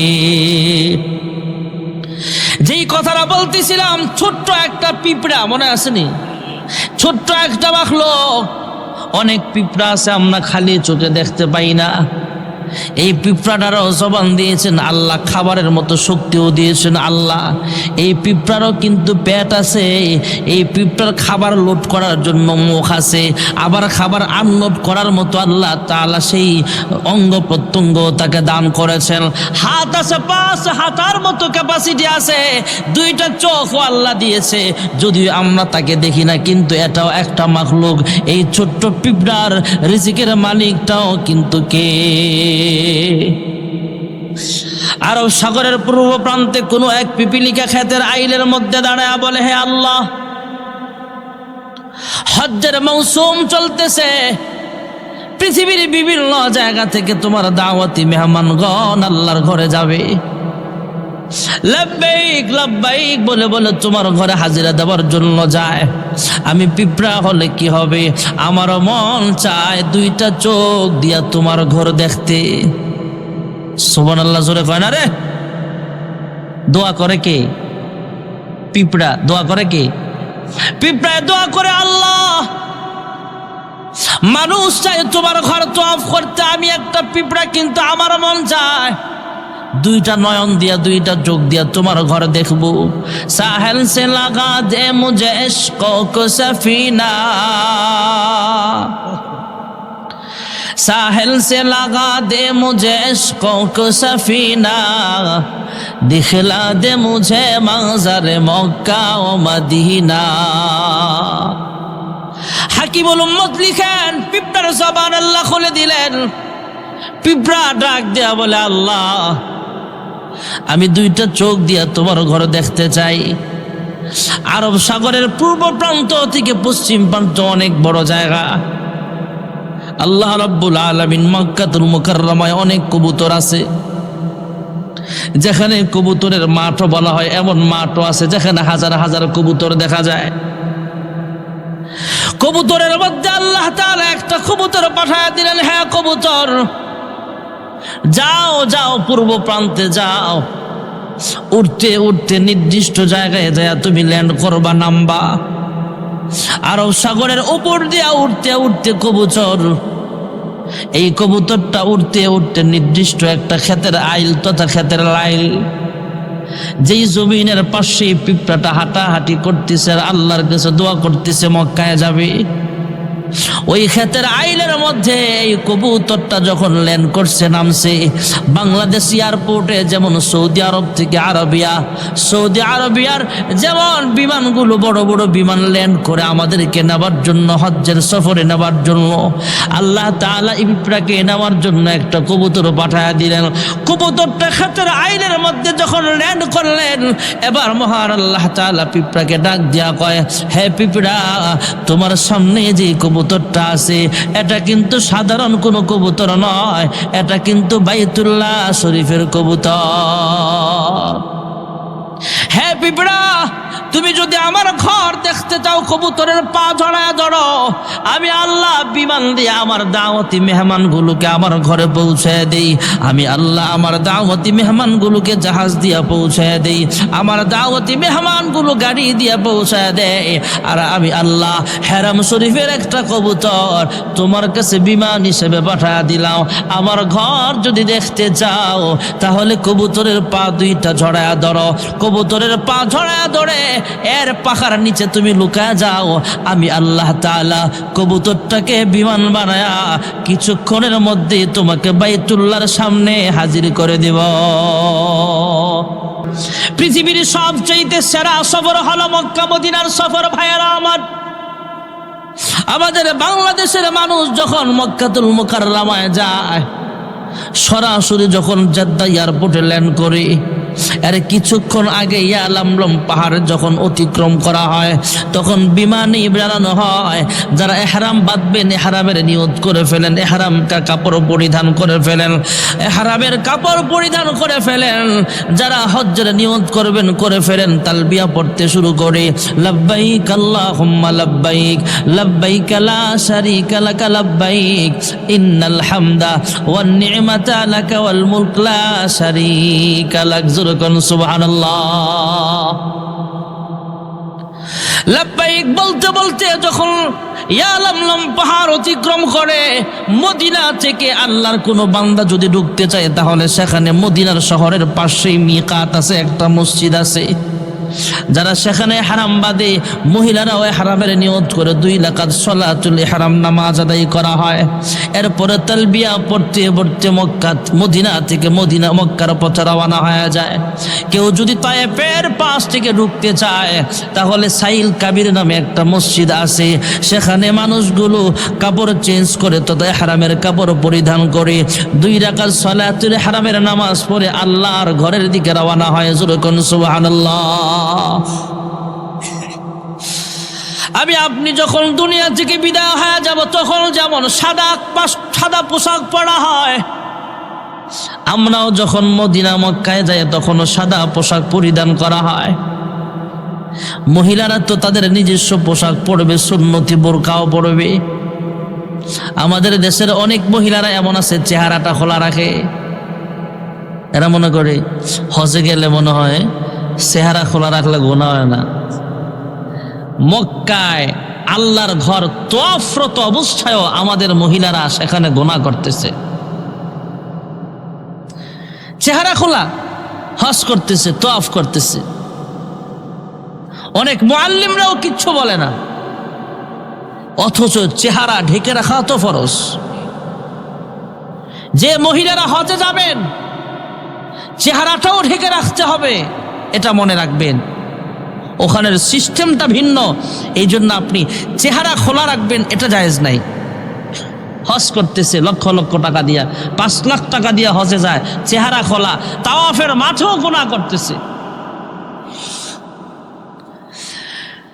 যেই কথাটা বলতেছিলাম, ছোট্ট একটা পিঁপড়া, মনে আসেনি? ছোট্ট একটা মাখলুক, অনেক পিঁপড়া আছে আমরা খালি চোখে দেখতে পাই না। এই পিঁপড়াটারও জবান দিয়েছেন আল্লাহ, খাবারের মতো শক্তিও দিয়েছেন আল্লাহ। এই পিঁপড়ারও কিন্তু পেট আছে, এই পিঁপড়ার খাবার লোড করার জন্য মুখ আছে, আবার খাবার আনলোড করার মতো আল্লাহ তাআলা সেই অঙ্গ প্রত্যঙ্গ তাকে দান করেছেন। হাত আছে, 5 হাতার মতো ক্যাপাসিটি আছে, 2টা চোখও আল্লাহ দিয়েছে, যদিও আমরা তাকে দেখি না, কিন্তু এটাও একটা মাখলুক। এই ছোট্ট পিঁপড়ার রিজিকের মালিকটাও কিন্তু কে? আরব সাগরের পূর্ব প্রান্তে কোনো এক পিপিলিকা ক্ষেতের আইলের মধ্যে দাঁড়ায় বলে, হে আল্লাহ, হজ্জের মৌসুম চলতেছে, পৃথিবীর বিভিন্ন জায়গা থেকে তোমার দাওয়াতি মেহমানগণ আল্লাহর ঘরে যাবে। লাব্বাইক লাব্বাইক বলে বলে তোমার ঘরে হাজিরা দেওয়ার জন্য যায়। আমি পিঁপড়া হলে কি হবে, আমারও মন চায় 2টা চোখ দিয়া তোমার ঘর দেখতে। সুবহানাল্লাহ জোরে কয় না রে? দোয়া করে কে? পিঁপড়া। দোয়া করে কে? পিঁপড়ায় দোয়া করে, আল্লাহ, মানুষ চায় তোমার ঘর তওয়াফ করতে, আমি একটা পিঁপড়া, কিন্তু আমার মন চায় 2টা নয়ন দিয়া 2টা চোখ দিয়া তোমার ঘর দেখবো। সাহেল সে লাগা দে মুঝে ইশকো কো সফিনা, साहिल से लगा दे मुझे इश्कों को सफीना, दिखला दे मुझे मंजर मक्का ও মদিনা। হাকিমুল উম্মত লিখেন, পিঁপড়ার জবান আল্লাহ খুলে দিলেন। পিঁপড়া ডাক দেয়া বলে, আল্লাহ, আমি 2টা চোখ দিয়া তোমার ঘর দেখতে চাই। আরব সাগরের পূর্ব প্রান্ত থেকে পশ্চিম প্রান্ত অনেক বড় জায়গা। আল্লাহ রাব্বুল আলামিন মক্কাতুল মুকাররমায় অনেক কবুতর আছে, যেখানে কবুতরের মাঠও বলা হয়, এমন মাঠও আছে যেখানে হাজার হাজার কবুতর দেখা যায়। কবুতরের মধ্যে আল্লাহ তাআলা একটা কবুতর পাঠায় দিলেন, হ্যাঁ কবুতর, যাও যাও পূর্ব প্রান্তে যাও, উঠতে উঠতে নির্দিষ্ট জায়গায় যায় তুমি ল্যান্ড করবা, নামবা। আরব সাগরের উপর দিয়া উঠতে উঠতে কবুতর, এই কবুতরটা উঠতে উঠতে নির্দিষ্ট একটা ক্ষেতের আইল তথা ক্ষেতের লাইল, যেই জমিনের পাশে পিঁপড়াটা হাঁটাহাঁটি করতেছে আর আল্লাহর কাছে দোয়া করতেছে মক্কায় যাবে, ওই ক্ষেতের আইলের মধ্যে এই কবুতরটা যখন ল্যান্ড করছে, নামছে বাংলাদেশ এয়ারপোর্টে, যেমন সৌদি আরব থেকে আরবিয়া, সৌদি আরবিয়ার যেমন বিমানগুলো বড় বড় বিমান ল্যান্ড করে আমাদেরকে নেবার জন্য, হজ্জের সফরে নেবার জন্য, আল্লাহ তাআলা ইব্রাকে নেওয়ার জন্য একটা কবুতর পাঠায় দিলেন। কবুতরটা ক্ষেতের আইলের মধ্যে যখন ল্যান্ড করলেন, এবার মহান আল্লাহ তাআলা পিঁপড়াকে ডাক দিয়া কয়, হে পিঁপড়া, তোমার সামনে যে কবুতরটা আছে এটা কিন্তু সাধারণ কোনো কবুতর নয়, এটা কিন্তু বাইতুল্লাহ শরীফের কবুতর। হ্যাঁ পিঁপড়া, তুমি যদি আমার ঘর দেখতে চাও, কবুতরের পা ঝড়ায় ধরো, আমি আল্লাহ বিমান দিয়ে আমার দাওয়াতি মেহমানগুলোকে আমার ঘরে পৌঁছায় দেই, আমি আল্লাহ আমার দাওয়াতি মেহমানগুলোকে জাহাজ দিয়ে পৌঁছায় দেই, আমার দাওয়াতি মেহমানগুলো গাড়ি দিয়ে পৌঁছায় দেয়, আর আমি আল্লাহ হেরাম শরীফের একটা কবুতর তোমার কাছে বিমান হিসেবে পাঠিয়ে দিলাম। আমার ঘর যদি দেখতে চাও তাহলে কবুতরের পা দুইটা ঝড়ায় ধরো, কবুতরের পা ঝড়ায় ধরে এর পাখার নিচে তুমি লুকায় যাও, আমি আল্লাহ তাআলা কবুতরটাকে বিমান বানায়া কিছুক্ষণের মধ্যে তোমাকে বাইতুল্লাহর সামনে হাজির করে দেব। পৃথিবীর সবচেয়ে সেরা সফর হলো মক্কা মদিনার সফর। ভাইয়েরা আমার, আমাদের বাংলাদেশের মানুষ যখন মক্কাতুল মুকাররমায় যায়, সরাসরি যখন জেদ্দা এয়ারপোর্টে ল্যান্ড করে, এর কিছুক্ষণ আগে ইয়ালামলম পাহাড় যখন অতিক্রম করা হয়, তখন বিমানে বেড়ানো হয়। যারা এহরাম বাঁধবেন এহরামের নিয়ত করে ফেলেন, এহরামটা কাপড় পরিধান করে ফেলেন, এহরামের কাপড় পরিধান করে ফেলেন। যারা হজ্জের নিয়ত করবেন করে ফেলেন, তালবিয়া পড়তে শুরু করে, লাব্বাইক আল্লাহুম্মা লাব্বাইক, লাব্বাইক লা শারীকা লাকা লাব্বাইক, ইন্নাল হামদা ওয়ান নি'মাতা লাকা ওয়াল মুলক লা শারীকা লাক। সুবহানাল্লাহ। লাব্বাইক বলতে বলতে যখন ইয়ালামলম পাহাড় অতিক্রম করে, মদিনা থেকে আল্লাহর কোনো বান্দা যদি ঢুকতে চায় তাহলে সেখানে মদিনার শহরের পাশেই মিকাত আছে, একটা মসজিদ আছে। যারা সেখানে হারাম বাদে মহিলারাও হারামের নিয়ত করে 2 রাকাত সালাতুল ইহরাম নামাজ আদায় করা হয়। এরপরে তালবিয়া পড়তে পড়তে মদিনা থেকে মক্কার পথে রওনা হয়ে যায়। কেউ যদি তায়েফের পাশ থেকে ঢুকতে চায় তাহলে সাইল কাবির নামে একটা মসজিদ আছে, সেখানে মানুষগুলো কাপড় চেঞ্জ করে তথা হারামের কাপড় পরিধান করে 2 রাকাত সালাতুল ইহরামের নামাজ পড়ে আল্লাহর ঘরের দিকে রওনা হয়। যুরকুন সুবহানাল্লাহ। আমি আপনি যখন দুনিয়া থেকে বিদায় হয়ে যাব, তখন যেমন সাদা পোশাক পরা হয়, আমরাও যখন মদিনা মক্কায় যাই তখনও সাদা পোশাক পরিধান করা হয়। মহিলারা তো তাদের নিজস্ব পোশাক পরবে, সুন্নতি বোরকাও পরবে। আমাদের দেশের অনেক মহিলারা এমন আছে চেহারাটা খোলা রাখে, এরা মনে করে হজে গেলে মনে হয় চেহারা খোলা রাখলে গুনাহ হয় না। মক্কায় আল্লাহর ঘর তওয়াফরত অবস্থায়ও আমাদের মহিলারা সেখানে গুনাহ করতেছে, চেহারা খোলা হজ করতেছে, তওয়াফ করতেছে। অনেক মুআল্লিমরাও কিচ্ছু বলে না, অথচ চেহারা ঢেকে রাখা তো ফরজ। যে মহিলারা হজে যাবেন চেহারাটাও ঢেকে রাখতে হবে, এটা মনে রাখবেন। ওখানের সিস্টেমটা ভিন্ন, এই জন্য আপনি চেহারা খোলা রাখবেন এটা জায়েজ নাই। হজ করতেছে লক্ষ লক্ষ টাকা দিয়া, 5 লাখ টাকা দিয়া হজে যায়, চেহারা খোলা, তাওয়াফের মাঠেও গুনাহ করতেছে।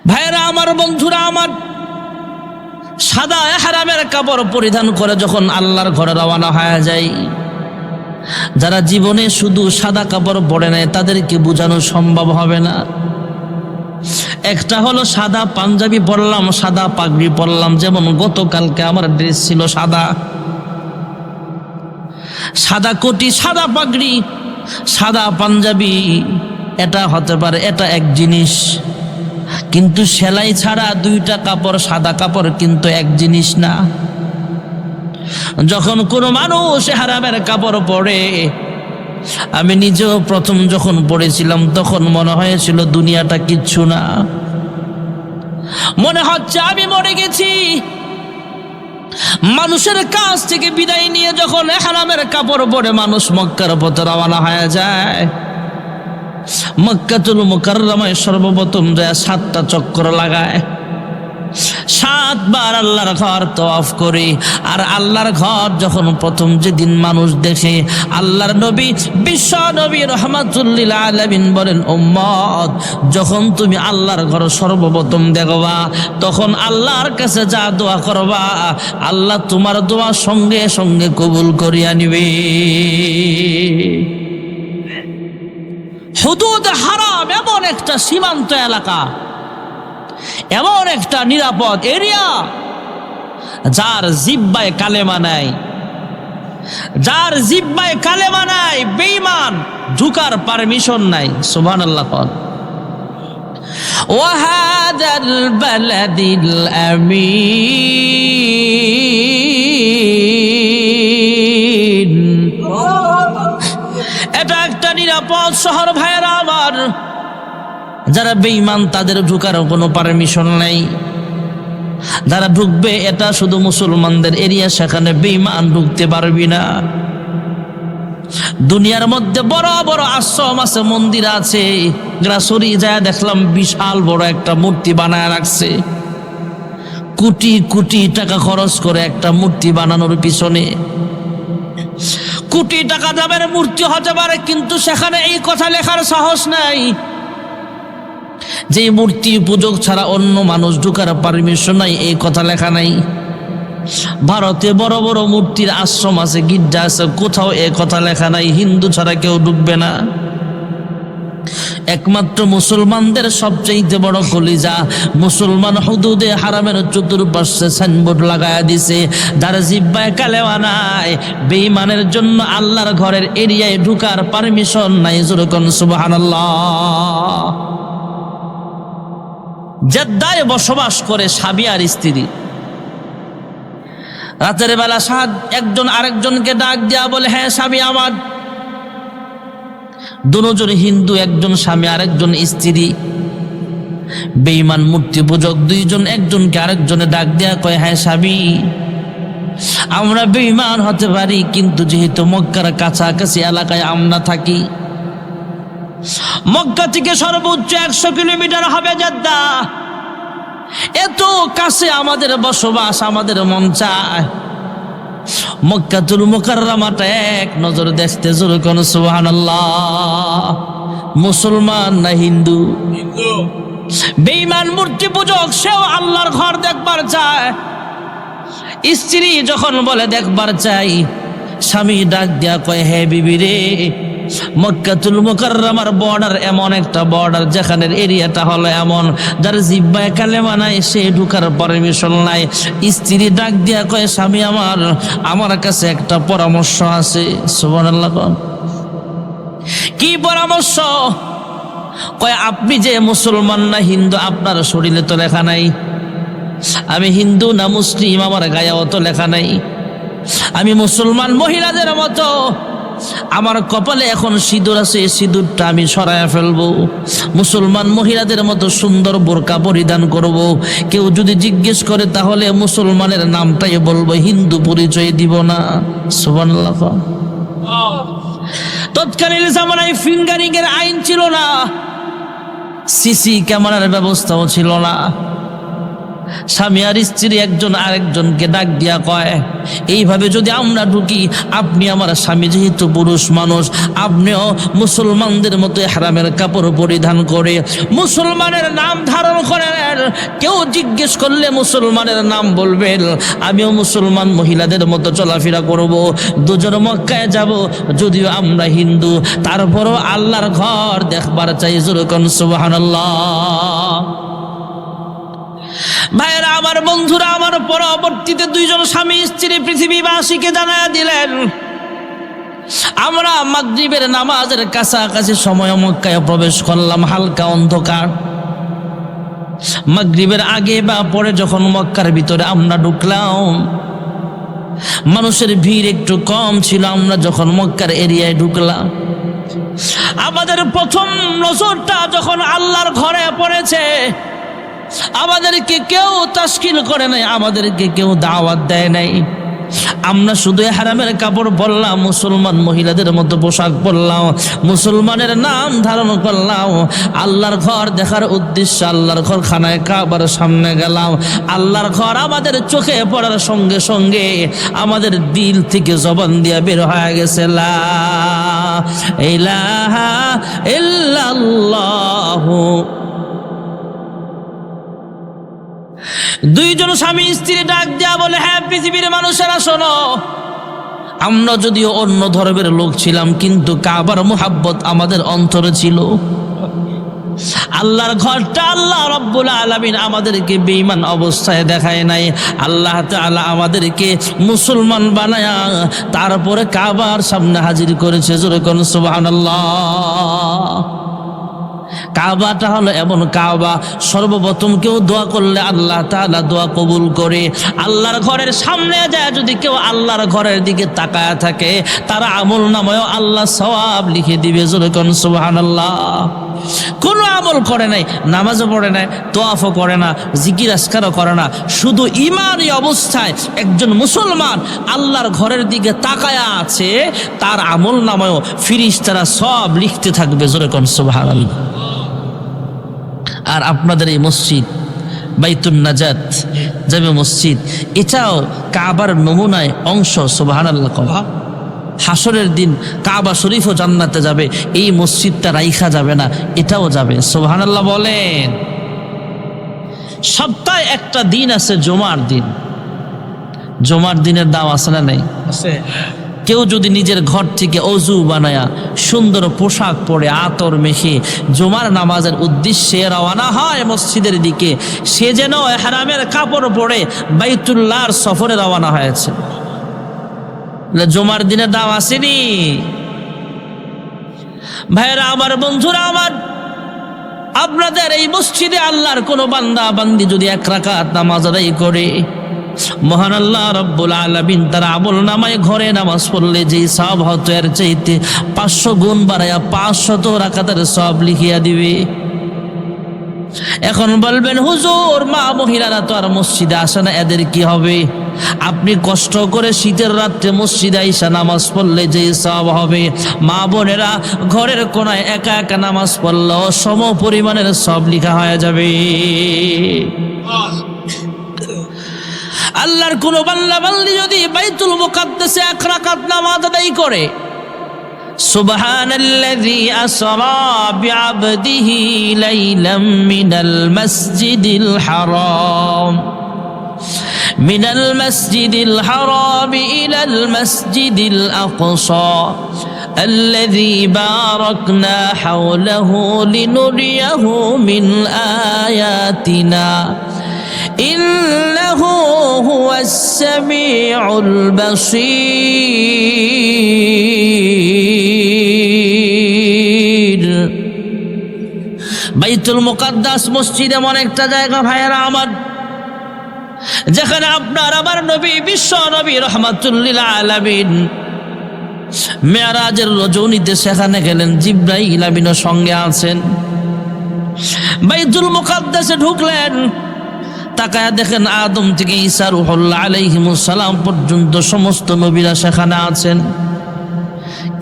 ভাইরা আমার, বন্ধুরা আমার, সাদা ইহরামের কাপড় পরিধান করে যখন আল্লাহর ঘরে রওনা হয়ে যায়, যারা জীবনে শুধু সাদা কাপড় পরে নেয় তাদেরকে বোঝানো সম্ভব হবে না। একটা হলো সাদা পাঞ্জাবি পরলাম, সাদা পাগড়ি পরলাম, যেমন গতকালকে আমার ড্রেস ছিল সাদা, সাদা কোটি, সাদা পাগড়ি, সাদা পাঞ্জাবি, এটা হতে পারে, এটা এক জিনিস। কিন্তু সেলাই ছাড়া দুইটা কাপড়, সাদা কাপড় কিন্তু এক জিনিস না। যখন কোনো মানুষ হারামের কাপড় পরে, আমি নিজেও প্রথম যখন পড়েছিলাম তখন মনে হয়েছিল দুনিয়াটা কিচ্ছু না, মনে হচ্ছে আমি মরে গেছি। মানুষের কাছ থেকে বিদায় নিয়ে যখন ইহরামের কাপড় পরে মানুষ মক্কার পথে রওনা হয়ে যায়, মক্কাতুল মুকাররমায় সর্বপ্রথম যায় 7টা চক্কর লাগায়, 7 বার আল্লাহর ঘর তওয়াফ করে। আর আল্লাহর ঘর যখন প্রথম যেদিন মানুষ দেখে, আল্লাহর নবী বিশ্ব নবী রাহমাতুল লিল আলামিন বলেন, উম্মত যখন তুমি আল্লাহর ঘর সর্বপ্রথম দেখবা, তখন আল্লাহর কাছে যা দোয়া করবা, আল্লাহ তোমার দোয়া সঙ্গে সঙ্গে কবুল করিয়া নিবে। হুদুদ হারাম এমন একটা সীমান্ত এলাকা, এমন একটা নিরাপদ এরিয়া, যার জিহ্বায় কালেমা নাই, যার জিহ্বায় কালেমা নাই, বেঈমান ঢুকার পারমিশন নাই। সুবহানাল্লাহ। ওয়াহাদাল বালাদিল আমিন, এটা একটা নিরাপদ শহর ভাইয়েরা আমার। যারা বেঈমান তাদের ঢুকার কোনো পারমিশন নাই। যারা ঢুকবে এটা শুধু মুসলমানদের এরিয়া, সেখানে বেঈমান ঢুকতে পারবি না। দুনিয়ার মধ্যে বড় বড় আশ্রম আছে, মন্দির আছে, গ্রাসরি যায় দেখলাম বিশাল বড় একটা মূর্তি বানায় রাখছে। কোটি কোটি টাকা খরচ করে একটা মূর্তি বানানোর পিছনে কোটি টাকা দামের মূর্তি হতে পারে, কিন্তু সেখানে এই কথা লেখার সাহস নাই যে মূর্তি পূজক ছাড়া অন্য মানুষ ঢুকার পারমিশন নাই, এই কথা লেখা নাই। ভারতে বড় বড় মূর্তির আশ্রম আছে, গির্জা আছে, কোথাও এই কথা লেখা নাই হিন্দু ছাড়া কেউ ঢুকবে না। একমাত্র মুসলমানদের সবচেয়ে বড় কলিজা মুসলমান হুদুদে হারামের চতুর্পাশে সাইনবোর্ড লাগায়া দিছে, যার জিহ্বায় কালেমা নাই, বেঈমানের জন্য আল্লাহর ঘরের এরিয়ায় ঢুকার পারমিশন নাই। যেরকম সুবহানাল্লাহ। জেদ্দায় বসবাস করে স্বামী আর স্ত্রী। রাতের বেলা একজন আরেকজনকে ডাক দিয়া বলে, হ্যাঁ স্বামী আমার। দুজন হিন্দু, একজন স্বামী আরেকজন স্ত্রী। বেঈমান মূর্তি পূজক দুইজন একজনকে আরেকজনে ডাক দিয়া কয়, হ্যাঁ স্বামী, আমরা বেঈমান হতে পারি, কিন্তু যেহেতু মক্কার কাছাকাছি এলাকায় আমরা থাকি, মক্কা থেকে সর্বোচ্চ 100 কিলোমিটার হবে জেদ্দা, এত কাছে আমাদের বসবাস, আমাদের মন চায় মক্কাতুল মুকাররমাটা এক নজর দেখতে। জোরে কোন সুবহানাল্লাহ। মুসলমান না হিন্দু? বেঈমান মূর্তি পূজক সেও আল্লাহর ঘর দেখবার চায়। স্ত্রী যখন বলে দেখবার চাই, স্বামী ডাক দিয়া কয়, হে বিবি রে, মক্কাতুল মুকাররমার বর্ডার এমন একটা বর্ডার যেখানের এরিয়াটা হলো এমন, যার জিহ্বায় কালেমা নাই সে ঢুকার পারমিশন নাই। স্ত্রী ডাক দিয়া কয়, স্বামী আমার কাছে একটা পরামর্শ আছে। সুবহানাল্লাহ। কি পরামর্শ? কয়, আপনি যে মুসলমান না হিন্দু আপনার শরীরে তো লেখা নাই, আমি হিন্দু না মুসলিম আমার গায়ে অত লেখা নাই, আমি মুসলমান মহিলাদের মতো আমার কপালে এখন সিঁদুর আছে, সিঁদুরটা আমি সরায়া ফেলবো, মুসলমান মহিলাদের মতো সুন্দর বোরকা পরিধান করব। কেউ যদি জিজ্ঞেস করে তাহলে মুসলমানের নামটাই বলবো, হিন্দু পরিচয় দিব না। সুবহানাল্লাহ। তৎকালীন জামানায় ফিঙ্গারিং এর আইন ছিল না, সিসি ক্যামেরার ব্যবস্থাও ছিল না। স্বামী আর স্ত্রী একজন আরেকজনকে ডাক দিয়া কয়, এইভাবে যদি আমরা ঢুকি, আপনি আমার স্বামী যেহেতু পুরুষ মানুষ, আপনিও মুসলমানদের মতো ইহরামের কাপড় পরিধান করে মুসলমানের নাম ধারণ করেন, কেউ জিজ্ঞেস করলে মুসলমানের নাম বলবেন, আমিও মুসলমান মহিলাদের মতো চলাফেরা করব, দুজন মক্কায় যাব, যদিও আমরা হিন্দু, তারপরও আল্লাহর ঘর দেখবার চাই। যেরকম সুবহানাল্লাহ। ভাইয়েরা আমার, বন্ধুরা আমার, পরবর্তীতে দুইজন স্বামী স্ত্রী পৃথিবীবাসীকে জানায়া দিলেন, আমরা মাগরিবের নামাজের কাছাকাছি সময় মক্কায় প্রবেশ করলাম, হালকা অন্ধকার। মাগরিবের আগে বা পরে যখন মক্কার ভিতরে আমরা ঢুকলাম, মানুষের ভিড় একটু কম ছিল। আমরা যখন মক্কার এরিয়ায় ঢুকলাম, আমাদের প্রথম নজরটা যখন আল্লাহর ঘরে পড়েছে, আমাদেরকে কেউ তাশকিল করে নাই, আমাদেরকে কেউ দাওয়াত দেয় নাই। আমরা শুধু হারামের কাপড় পরলাম, মুসলমান মহিলাদের মতো পোশাক পরলাম, মুসলমানের নাম ধারণ করলাম, আল্লাহর ঘর দেখার উদ্দেশ্যে আল্লাহর ঘর খানায় কাবার সামনে গেলাম। আল্লাহর ঘর আমাদের চোখে পড়ার সঙ্গে সঙ্গে আমাদের দিল থেকে জবান দিয়ে বের হয়ে গেছে লা ইলাহা ইল্লাল্লাহু। দুইজন স্বামী স্ত্রী ডাক দেয়া বলে, হ্যাঁ পৃথিবীর মানুষেরা শোনো, আমরা যদিও অন্য ধর্মের লোক ছিলাম, কিন্তু কাবার মুহাব্বত আমাদের অন্তরে ছিল। আল্লাহর ঘরটা আল্লাহ রাব্বুল আলামিন আমাদেরকে বেঈমান অবস্থায় দেখায় নাই। আল্লাহ তাআলা আমাদেরকে মুসলমান বানায়া তারপরে কাবার সামনে হাজির করেছে। জোরে কোন সুবহানাল্লাহ। কাবাটা হলো এমন কাবা, সর্বপ্রথম কেউ দোয়া করলে আল্লাহ তাআলা দোয়া কবুল করে। আল্লাহর ঘরের সামনে যায় যদি কেউ আল্লাহর ঘরের দিকে তাকায় থাকে, তার আমল নামায়ও আল্লাহ সওয়াব লিখে দিবে। জোরে কোন সুবহানাল্লাহ। কোনো আমল করে নাই, নামাজও পড়ে নাই, তোয়াফও করে না, জিকির আজকারও করে না, শুধু ঈমানী অবস্থায় একজন মুসলমান আল্লাহর ঘরের দিকে তাকায়া আছে, তার আমল নামায়ও ফেরেশতারা সব লিখতে থাকবে। জোরে কোন সুবহানাল্লাহ। আর আপনাদের এই মসজিদ বাইতুন নাজাত জামে মসজিদ, এটাও কাবার নমুনায় অংশ। সুবহানাল্লাহ। হাসরের দিন কাবা শরীফও জান্নাতে যাবে, এই মসজিদটা রাইখা যাবে না, এটাও যাবে। সুবহানাল্লাহ বলেন। সপ্তাহে একটা দিন আছে জুমার দিন। জুমার দিনের দাম আছে না নাই? আছে। কেউ যদি নিজের ঘর থেকে অজু বানায়া সুন্দর পোশাক পরে আতর মেখে জুমার নামাজের উদ্দেশ্যে রওনা হয় মসজিদের দিকে, সে যেন ইহরামের কাপড় পরে বাইতুল্লাহর সফরে রওনা হয়েছে। জুমার দিনের দাম আসেনি? ভাইরা আমার, বন্ধুরা আমার, আপনাদের এই মসজিদে আল্লাহর কোন বান্দা বান্দি যদি এক রাকাত নামাজ আদায় করে, মহান আল্লাহ রাব্বুল আলামিন তার আমল নামায় ঘরে নামাজ পড়লে যে সওয়াব হতো এর চাইতে 500 গুণ বাড়ায়া 500 রাকাতের সওয়াব লিখিয়া দিবে। এখন বলবেন, হুজুর মা মহিলারা তো আর মসজিদে আসে না, এদের কি হবে? আপনি কষ্ট করে শীতের রাত্রে মসজিদে আইসা নামাজ পড়লে যে সওয়াব হবে, মা বোনেরা ঘরের কোনায় একা একা নামাজ পড়লেও সম পরিমাণের সওয়াব লেখা হয়ে যাবে। আল্লাহর কোন বান্দা বান্দি যদি বাইতুল মুকাদ্দাসে এক রাকাত নামাজ আদায় করে, সুবহানাল্লাযী আসরা বিআবদিহি লাইলাম মিনাল মাসজিদিল হারাম ইলাল মাসজিদিল আকসা الذي باركنا حوله لنريه من آياتنا إنه هو السميع البصير। বাইতুল মুকাদ্দাস মসজিদ এমন একটা জায়গা ভাইয়েরা আমার, যেখানে আপনার আমার নবী বিশ্ব নবী রাহমাতুল লিল আলামিন মেরাজের রজনীতে সেখানে গেলেন। জিবরাইল আমিনও সঙ্গে আছেন। বাইতুল মুকাদ্দাসে ঢুকলেন, তাকায়া দেখেন আদম থেকে ঈসা রূহুল্লাহ আলাইহিমুস সালাম পর্যন্ত সমস্ত নবীরা সেখানে আছেন,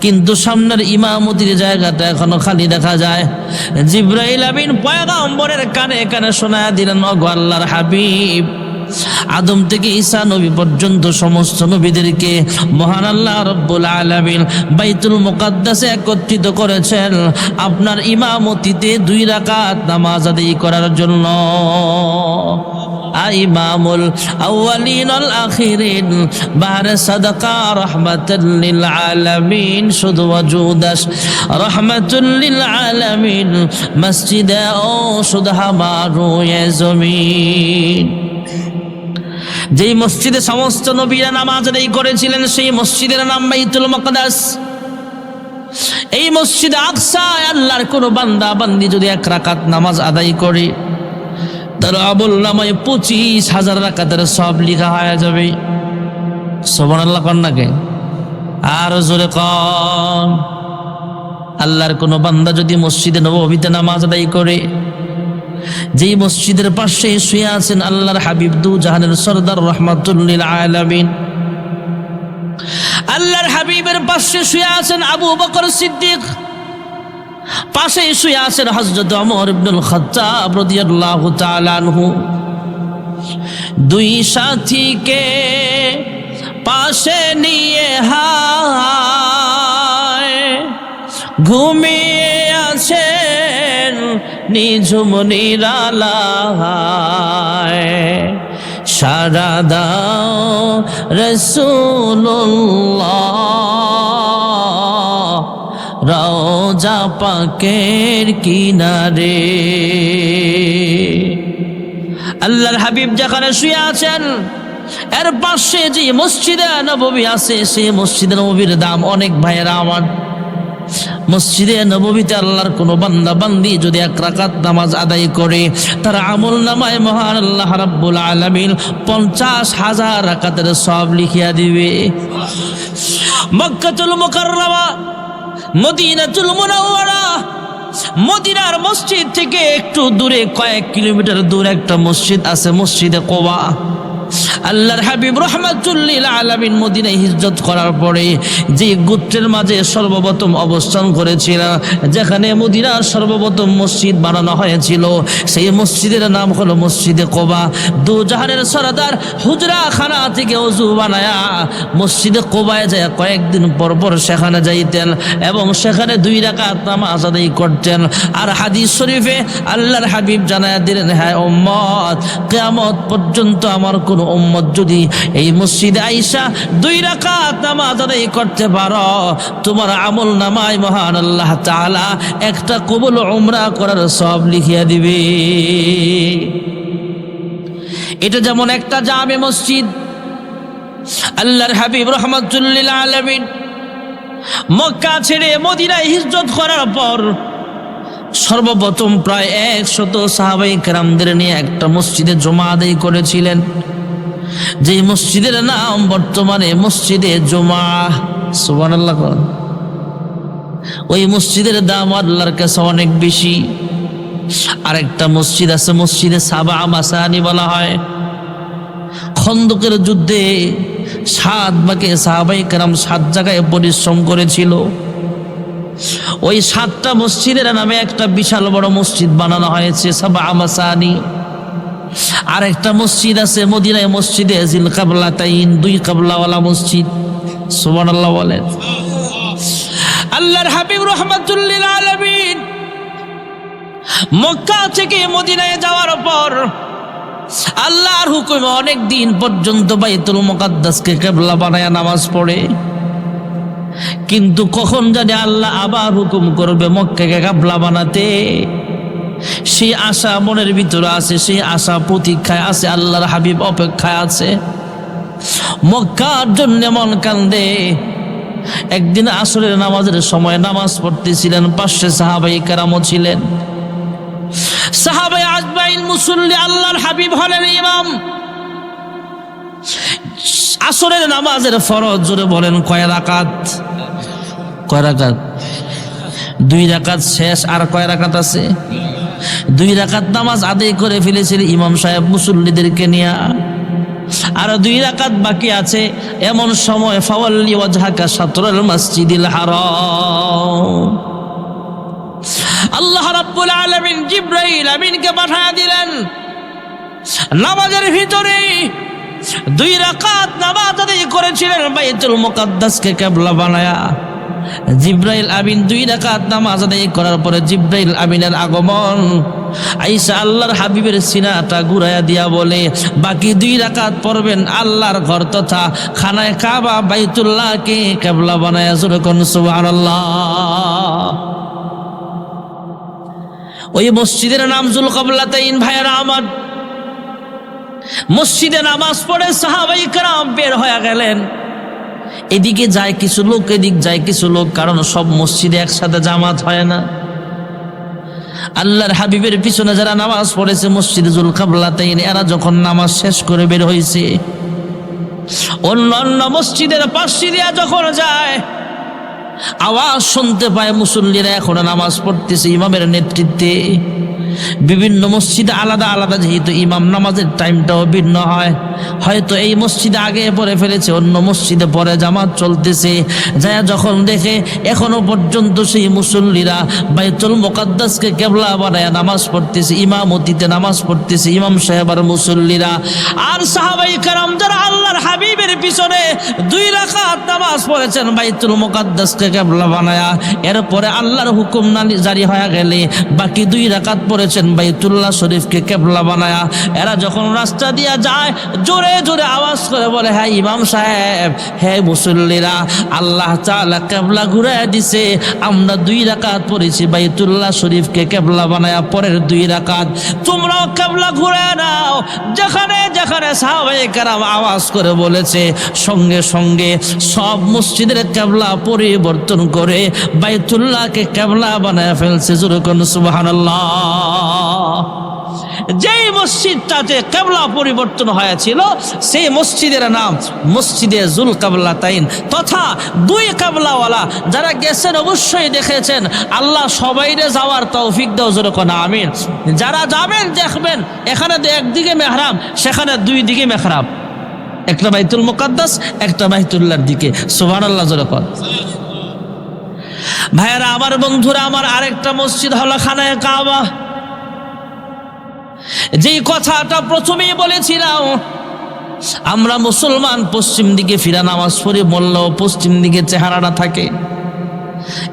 কিন্তু সামনের ইমামতির জায়গাটা এখনো খালি দেখা যায়। জিবরাইল আমিন পয়গম্বরের কানে কানে শোনায়া দিলেন, ওগো আল্লাহর হাবিব, আদম থেকে ঈসা নবী পর্যন্ত সমস্ত নবীদেরকে মহান আল্লাহ রাব্বুল আলামিন বাইতুল মুকাদ্দাসে একত্রিত করেছেন আপনার ইমামতিতে 2 রাকাত নামাজ আদায় করার জন্য। ইমামুল আউয়ালিন ওয়াল আখিরিন বাহরে সাদাকা রাহমাতুল লিল আলামিন, শুধু ওয়াজুদাস রাহমাতুল লিল আলামিন মসজিদে ও শুধু হামারো এ জমিন। যেই মসজিদে সমস্ত নবীরা নামাজ আদায় করেছিলেন সেই মসজিদের নাম বাইতুল মুকাদ্দাস। এই মসজিদে আকসা আল্লাহর কোন বান্দা বান্দি যদি 1 রাকাত নামাজ আদায় করে, তার আমল নামায় 25,000 রাকাতের সব লেখা হয়ে যাবে। সুবহানাল্লাহ কন্যাকে আর জোরে কন। আল্লাহর কোন বান্দা যদি মসজিদে নববীতে নামাজ আদায় করে, যেই মসজিদের পাশে শুয়ে আছেন আল্লাহর হাবিব দু জাহানের সরদার রাহমাতুল লিল আলামিন, আল্লাহর হাবিবের পাশে শুয়ে আছেন আবু বকর সিদ্দিক, পাশে শুয়ে আছেন হযরত ওমর ইবনুল খাত্তাব রাদিয়াল্লাহু তাআলা আনহু। দুই সাথীকে পাশে নিয়ে হায় ঘুমিয়ে আছেন নিঝুম নিরালায়, সারা দাও রাসূলুল্লাহ রওজা পাকের কিনারে। আল্লাহর হাবিব যেখানে শুয়ে আছেন এর পাশে যে মসজিদে নববী আছে, সেই মসজিদে নববীর দাম অনেক ভাইয়েরা আমার। মসজিদে নববীতে আল্লাহর কোন বান্দা বান্দি যদি 1 রাকাত নামাজ আদায় করে, তার আমল নামায় মহান আল্লাহ রাব্বুল আলামিন 50,000 রাকাতের সওয়াব লিখিয়া দিবে। মক্কাতুল মুকাররমা, মদিনাতুল মুনাওয়ারা, মদিনার মসজিদ থেকে একটু দূরে কয়েক কিলোমিটার দূরে একটা মসজিদ আছে, মসজিদে কুবা। আল্লাহর হাবিব রাহমাতুল লিল আলামিন মদিনায় হিজরত করার পরে যে গোত্রের মাঝে সর্বপ্রথম অবস্থান করেছিলেন, যেখানে মদিনার সর্বপ্রথম মসজিদ বানানো হয়েছিল, সেই মসজিদের নাম হলো মসজিদে কুবা। দু জাহানের সরদার হুজরা খানা থেকে ওযু বানায়া মসজিদে কুবায় যায় কয়েকদিন পর পর সেখানে যাইতেন এবং সেখানে 2 রাকাত নামাজ আদায় করতেন। আর হাদিস শরীফে আল্লাহর হাবিব জানায়া দিলেন, হ্যাঁ উম্মত, কিয়ামত পর্যন্ত আমার কোন উম্মত যদি এই মসজিদে আইসা 2 রাকাত নামাজ আদায় করতে পারো, তোমার আমল নামায় মহান আল্লাহ তাআলা একটা কবুল উমরা করার সওয়াব লিখিয়া দিবে। এটা যেমন একটা জামে মসজিদ। আল্লাহর হাবিব রাহমাতুল লিল আলামিন মক্কা ছেড়ে মদিনায় হিজরত করার পর সর্বপ্রথম প্রায় 100 সাহাবায়ে কেরামদের নিয়ে একটা মসজিদে জুমা আদায় করেছিলেন, যে মসজিদের নাম বর্তমানে মসজিদে জুমা। সুবহানাল্লাহ। ওই মসজিদের দাম আল্লাহর কাছে অনেক বেশি। আরেকটা মসজিদ আছে, মসজিদে সাবা মাসানি বলা হয়। খন্দকের যুদ্ধে 7 ভাগে সাহাবায়ে কেরাম 7 জায়গায় পরিশ্রম করেছিল। ওই 7টা মসজিদের নামে একটা বিশাল বড় মসজিদ বানানো হয়েছে, সাবা মাসানি। আরেকটা মসজিদ আছে মদিনায়, মসজিদে জিল কাবলাতাইন, 2 কাবলাওয়ালা মসজিদ। সুবহানাল্লাহ বলেন। আল্লাহর হাবিব রাহমাতুল লিল আলামিন মক্কা থেকে মদিনায় যাওয়ার পর আল্লাহর হুকুমে অনেক দিন পর্যন্ত বাইতুল মুকাদ্দাসকে কিবলা বানায়া নামাজ পড়ে, কিন্তু কখন জানি আল্লাহ আবার হুকুম করবে মক্কাকে কিবলা বানাতে, সেই আশা মনের ভিতরে আছে, সেই আশা প্রতীক্ষায় আছে, আল্লাহর হাবিব অপেক্ষায় আছে। মক্কার জন্য মন কান্দে। একদিন আসরের নামাজের সময় নামাজ পড়তেছিলেন, পাশে সাহাবায়ে কেরামও ছিলেন। সাহাবায়ে আজমাইন মুসল্লি, আল্লাহর হাবিব হলেন ইমাম। আসরের নামাজের ফরজ জোরে বলেন কয় রাকাত? কয় রাকাত? 2 রাকাত শেষ, আর কয় রাকাত আছে? 2 রাকাত নামাজ আদায় করে ফেলেছিল ইমাম সাহেব মুসল্লিদেরকে নিয়ে, আর 2 রাকাত বাকি আছে। এমন সময় ফাওয়াল্লি ওয়াজহাকা শাতরুল মসজিদিল হারাম, আল্লাহ রাব্বুল আলামিন জিবরাইল আমিনকে পাঠিয়ে দিলেন নামাজের ভিতরে। 2 রাকাত নামাজ আদায় করেছিলেন বাইতুল মুকাদ্দাসকে কিবলা বানায়া। জিবরাইল আমিন 2 রাকাত নামাজ আদায় করার পরে জিবরাইল আমিনের আগমন, আয়েশা আল্লাহর হাবিবের সিনাটা ঘুরাইয়া দিয়া বলে, বাকি 2 রাকাত পড়বেন আল্লাহর ঘর তথা খানায় কাবা বাইতুল্লাহকে কিবলা বানায়া। জোরে কোন সুবহানাল্লাহ। ওই মসজিদের নাম জুল কাবলাতাইন। ভাইয়েরা আমার, মসজিদে নামাজ পড়ে সাহাবায়ে কেরাম বের হয়ে গেলেন। এদিকে যায় কিছু লোক, এদিক যায় কিছু লোক, কারণ সব মসজিদে একসাথে জামাত হয় না। আল্লাহর হাবিবের পিছনে যারা নামাজ পড়েছে মসজিদে জুল কিবলাতাইন, এরা যখন নামাজ শেষ করে বের হয়েছে, অন্যান্য মসজিদের পাশ দিয়া যখন যায়, আওয়াজ শুনতে পায় মুসল্লিরা এখন নামাজ পড়তেছে ইমামের নেতৃত্বে। বিভিন্ন মসজিদে আলাদা আলাদা, যেহেতু ইমাম নামাজের টাইমটাও ভিন্ন হয়, হয়তো এই মসজিদে আগে পড়ে ফেলেছে, অন্য মসজিদে পরে জামাত চলতেছে। যায় যখন দেখে এখনো পর্যন্ত সেই মুসল্লিরা বাইতুল মুকাদ্দাসকে কিবলা বানায় নামাজ পড়তেছে, ইমামতিতে নামাজ পড়তেছে ইমাম সাহেব আর মুসল্লিরা। আর সাহাবায়ে কেরাম যারা আল্লাহর হাবিবের পিছনে 2 রাকাত নামাজ পড়েছেন বাইতুল মুকাদ্দাসকে কিবলা বানায়া, এরপরে আল্লাহর হুকুম জারি হয়ে গেলে বাকি 2 রাকাত পড়েছেন বাইতুল্লাহ শরীফকে কিবলা বানায়া। এরা যখন রাস্তা দিয়া যায় জোরে জোরে আওয়াজ করে বলে, হ্যাঁ ইমাম সাহেব, হ্যাঁ মুসল্লিরা, আল্লাহ তাআলা কিবলা ঘুরায় দিছে, আমরা 2 রাকাত পড়েছি বাইতুল্লাহ শরীফকে কিবলা বানায়া, পরের 2 রাকাত তোমরাও কিবলা ঘুরায় নাও। যেখানে যেখানে সাহাবায়ে কেরাম আওয়াজ করে বলেছে, সঙ্গে সঙ্গে সব মসজিদের কিবলা পরিবর্তন করে বাইতুল্লাহকে কিবলা বানায় ফেলছে। জোরে কোন সুবহানাল্লাহ। যেই মসজিদটাতে কিবলা পরিবর্তন হয়েছিল সেই মসজিদের নাম মসজিদে জুল কিবলাতাইন, তথা 2 কিবলাওয়ালা। যারা গেছেন অবশ্যই দেখেছেন। আল্লাহ সবাইরে যাওয়ার তৌফিক দাও, জোরে কোন আমিন। যারা যাবেন দেখবেন এখানে একদিকে মেহরাব, সেখানে 2 দিকে মেহরাব, একটা বাইতুল মুকাদ্দাস, একটা বাইতুল্লাহর দিকে। সুবহানাল্লাহ, জোরে কোন। ভাইয়েরা আমার, বন্ধুরা আমার, আরেকটা মসজিদ হলো খানায়ে কাবা। যেই কথাটা প্রথমেই বলেছিলাম, আমরা মুসলমান পশ্চিম দিকে ফিরা নামাজ পড়ি, বললেও পশ্চিম দিকে চেহারাটা থাকে।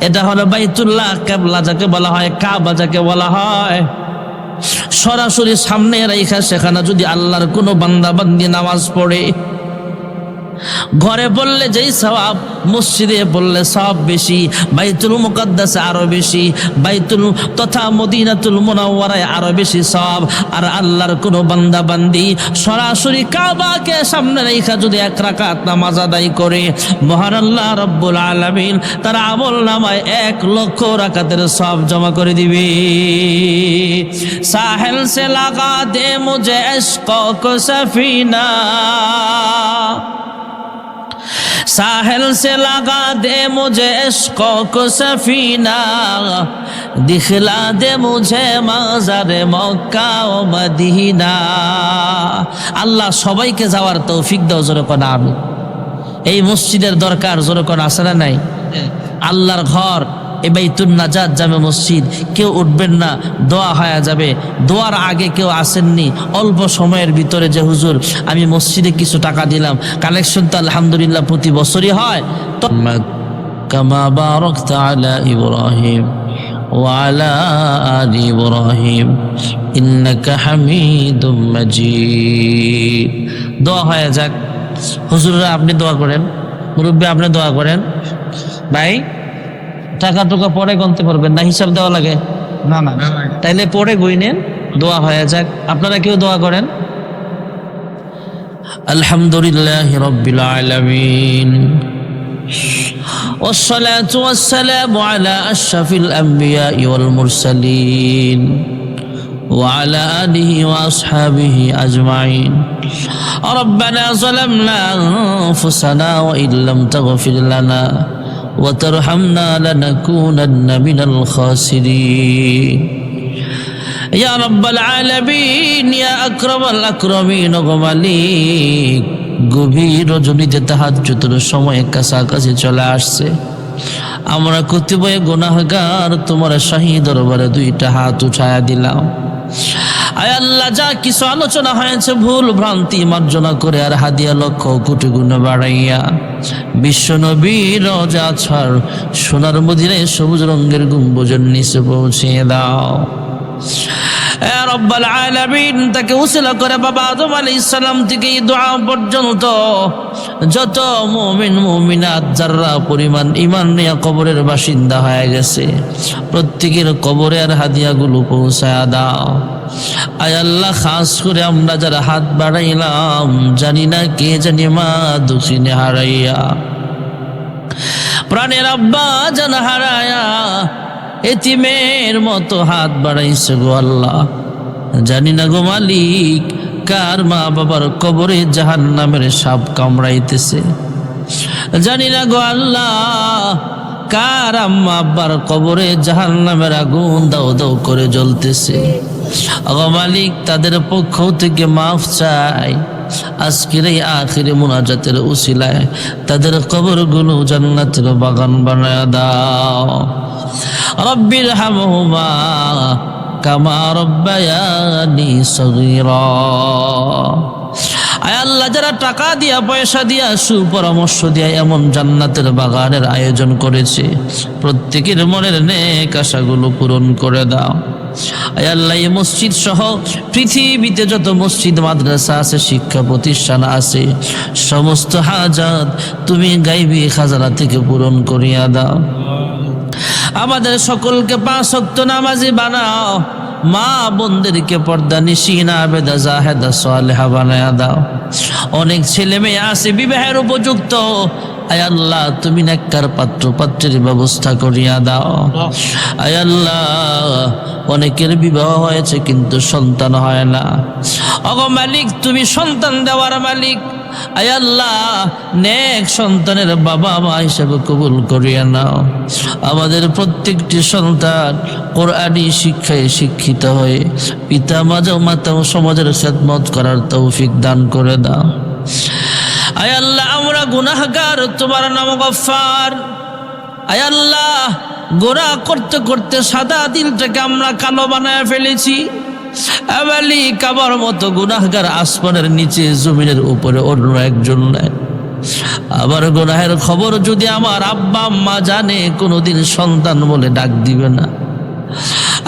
এটা হলো বাইতুল্লাহ কিবলা যাকে বলা হয়, কাবা যাকে বলা হয়। সরাসরি সামনে রাইখা সেখানে যদি আল্লাহর কোনো বান্দা বান্দি নামাজ পড়ে, ঘরে পড়লে যেই সওয়াব, মসজিদে পড়লে সওয়াব বেশি, বাইতুল মুকাদ্দাসে আরো বেশি, বাইতুল তথা মদিনাতুল মুনাওয়ারায় আরো বেশি সওয়াব। আর আল্লাহর কোনো বান্দা বান্দি সরাসরি কাবাকে সামনে রেখে যদি 1 রাকাত নামাজ আদায় করে, মহান আল্লাহ রব্বুল আলামিন তার আমল নামায় 1 লক্ষ রাকাতের সওয়াব জমা করে দিবে। সাহেল সে লাগা দে মুঝে ইশক কো সফিনা, साहिल से लगा दे मुझे इश्क को सफीना, दिखला दे मुझे मज़ार मक्का ও মদিনা। আল্লাহ সবাইকে যাওয়ার তৌফিক দাও, জোরে কোন আমিন। এই মসজিদের দরকার, জোরে কোন আছে না নাই? আল্লাহর ঘর, এই বাইতুন নাজাত জামে মসজিদ, কেউ উঠবেন না, দোয়া হয়ে যাবে। দোয়ার আগে কেউ আসেননি, অল্প সময়ের ভিতরে যে হুজুর আমি মসজিদে কিছু টাকা দিলাম, কালেকশন তো আলহামদুলিল্লাহ প্রতি বছরই হয়। তো কামা বারাকতা আলা ইব্রাহিম ওয়া আলা আলি ইব্রাহিম ইন্নাকা হামিদুম মাজিদ। দোয়া হয়ে যাক। হুজুররা আপনি দোয়া করেন, মুরব্বী আপনি দোয়া করেন। ভাই টাকা টুকা পরে গুনতে পারবেন না, হিসাব দেওয়া লাগে না? না, তাইলে পরে গুইনেন, দোয়া হয়ে যাক। আপনারা কেউ দোয়া করেন। আলহামদুলিল্লাহি রাব্বিল আলামিন والصلاة والسلام على أشرف الأنبياء والمرسلين وعلى آله وأصحابه أجمعين. ربنا ظلمنا أنفسنا وإن لم تغفر لنا وترحمنا لنكونن من الخاسرين. يا رب العالمين يا أكرم الأكرمين মালিক, গভীর রজনীতে তাহাজ্জুদের সময় কাছাকাছি চলে আসছে। আমরা কতিপয় গুনাহগার তোমার শাহী দরবারে 2টা হাত উঠায়া দিলাম। আয় আল্লাহ, যা কিছু আলোচনা হয়েছে ভুল ভ্রান্তি মার্জনা করে আর হাদিয়া লক্ষ কোটি গুণ বাড়াইয়া বিশ্ব নবীর রওজা ছাড় সোনার মদিনায় সবুজ রঙের গম্বুজের নিচে পৌঁছিয়ে দাও। এ রব্বুল আলামিন, তাকে উসিলা করে বাবা আদম আলাইহিস সালাম থেকে এই দোয়া পর্যন্ত যত মুমিন মুমিনাত যারা পরিমাণ ঈমান নিয়ে কবরের বাসিন্দা হয়ে গেছে, প্রত্যেকের কবরের হাদিয়াগুলো পৌঁছায়া দাও। আয় আল্লাহ, খাস করে আমরা যারা হাত বাড়াইলাম, জানি না কে জানি মা দুঃখিনে হারাইয়া, প্রাণের আব্বা জান হারায়া এতিমের মতো হাত বাড়াইছে গো আল্লাহ। জানি না গো মালিক কার মা বাবার কবরে জাহান্নামের সাপ কামড়াইতেছে, জানি না গো আল্লাহ কার আম্মা আব্বার কবরে জাহান্নামের আগুন দাও দাও করে জ্বলতেছে। গো মালিক তাদের পক্ষ থেকে মাফ চাই, আজকের এই আখিরে মুনাজাতের উসিলায় তাদের কবরগুলো জান্নাতের বাগান বানায়া দাও। রব্বির হামহুমা কামা রব্বায়ানি সগীরা। আয় আল্লাহ, যারা টাকা দিয়া পয়সা দিয়া সুপরামর্শ দিয়া এমন জান্নাতের বাগানের আয়োজন করেছে, প্রত্যেকের মনের নেক আশাগুলো পূরণ করে দাও। আয় আল্লাহ, এই মসজিদ সহ পৃথিবীতে যত মসজিদ মাদ্রাসা আছে, শিক্ষা প্রতিষ্ঠান আছে, সমস্ত হাজাত তুমি গাইবি খাজানা থেকে পূরণ করিয়া দাও। আমাদের সকলকে 5 ওয়াক্ত নামাজি বানাও, মা বোনদেরকে পর্দা নিশিনা আবেদা জাহেদা সালেহা বানায়া দাও। অনেক ছেলে মেয়ে আছে বিবাহের উপযুক্ত, আয় আল্লাহ তুমি নেককার পাত্র পাত্রের ব্যবস্থা করিয়া দাও। আয় আল্লাহ, অনেকের বিবাহ হয়েছে কিন্তু সন্তান হয় না, ওগো মালিক তুমি সন্তান দেওয়ার মালিক। আয় আল্লাহ, নেক সন্তানের বাবা মা হিসেবে কবুল করিয়া নাও। আমাদের প্রত্যেকটি সন্তান কোরআনী শিক্ষায় শিক্ষিত হয়ে পিতা মাতা ও সমাজের খেদমত করার তৌফিক দান করে দাও। আয় আল্লাহ, আমরা গুনাহগার, তোমার নাম গফফার। আয় আল্লাহ, গোনাহ করতে করতে সাদা দিলটাকে আমরা কালো বানায় ফেলেছি। আবালি কাবার মতো গুনাহগার আসমানের নিচে জমিনের উপরে অন্য একজন নাই। আবার গুনাহের খবর যদি আমার আব্বা আম্মা জানে, কোনোদিন সন্তান বলে ডাক দিবে না।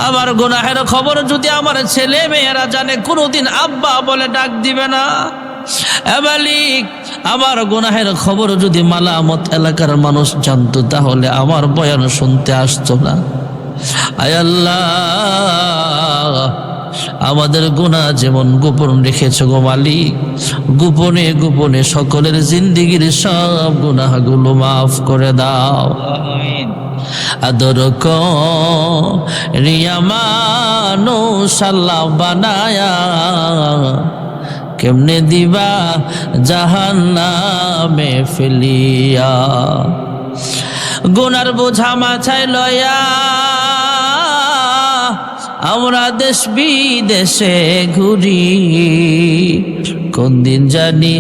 আমার গুনাহের খবর যদি আমার ছেলে মেয়েরা জানে, কোনোদিন আব্বা বলে ডাক দিবে না। মালিক, আমার গুনাহের খবর যদি মালামত এলাকার মানুষ জানতো, তাহলে আমার বয়ান শুনতে আসতো না। আয় আল্লাহ, আমাদের গুনাহ যেমন গোপন রেখেছো গো মালিক, গোপনে গোপনে সকলের জিন্দেগির সব গুনাহগুলো মাফ করে দাও। আদর করিয়া মানুষ আল্লাহ বানায়া, কেমনে দিবা জাহান্নামে ফেলিয়া। গুনার বোঝা মাথায় লয়া আমরা দেশ বিদেশে ঘুরি, কোন দিন জানি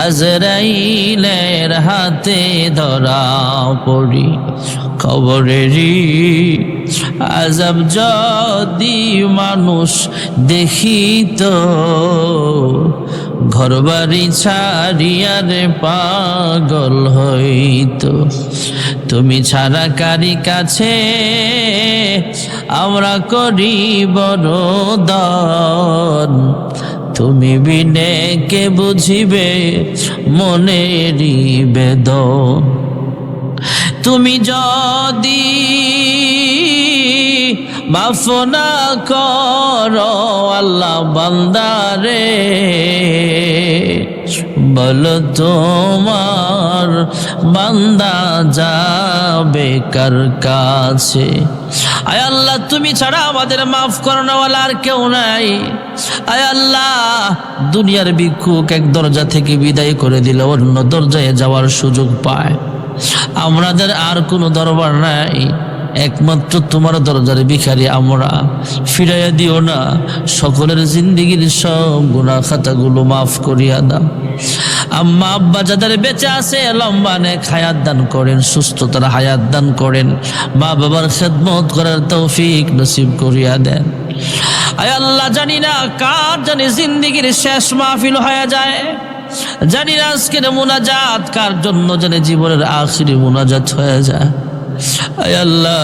আজরাইলের হাতে ধরা পড়ি। কবরেরই আযাব যদি মানুষ দেখিত, ঘরবাড়ি ছাড়িয়ারে পাগল হইত। তুমি ছাড়া কারি কাছে আমরা করি বরদান, তুমি বিনে কে বুঝিবে মনেরই বেদন। তুমি যদি মাফ না করো আল্লাহ বান্দারে, বলো তোমার বান্দা যাবে কার কাছে। আয় আল্লাহ, তুমি ছাড়া আমাদের মাফ করোনাওয়ালা আর কেউ নাই। আয় আল্লাহ, দুনিয়ার ভিক্ষুক এক দরজা থেকে বিদায় করে দিলে অন্য দরজায় যাওয়ার সুযোগ পায়। আমাদের আর কোনো দরবার নাই, একমাত্র তোমার দরজার ভিখারি আমরা। ফিরাইয়া দিও না, সকলের জিন্দেগির সব গুনাহ খাতাগুলো মাফ করিয়া দাও। আম্মা আব্বা যাদের বেঁচে আছে লম্বা নেক হায়াত দান করেন, সুস্থতার হায়াত দান করেন, মা বাবার খেদমত করার তৌফিক নসিব করিয়া দেন। আয় আল্লাহ, জানি না কার জানি জিন্দেগির শেষ মাহফিল হয়ে যায়, জানি না আজকের মুনাজাত কার জন্য জানি জীবনের আখিরি মুনাজাত হয়ে যায়। আয় আল্লাহ,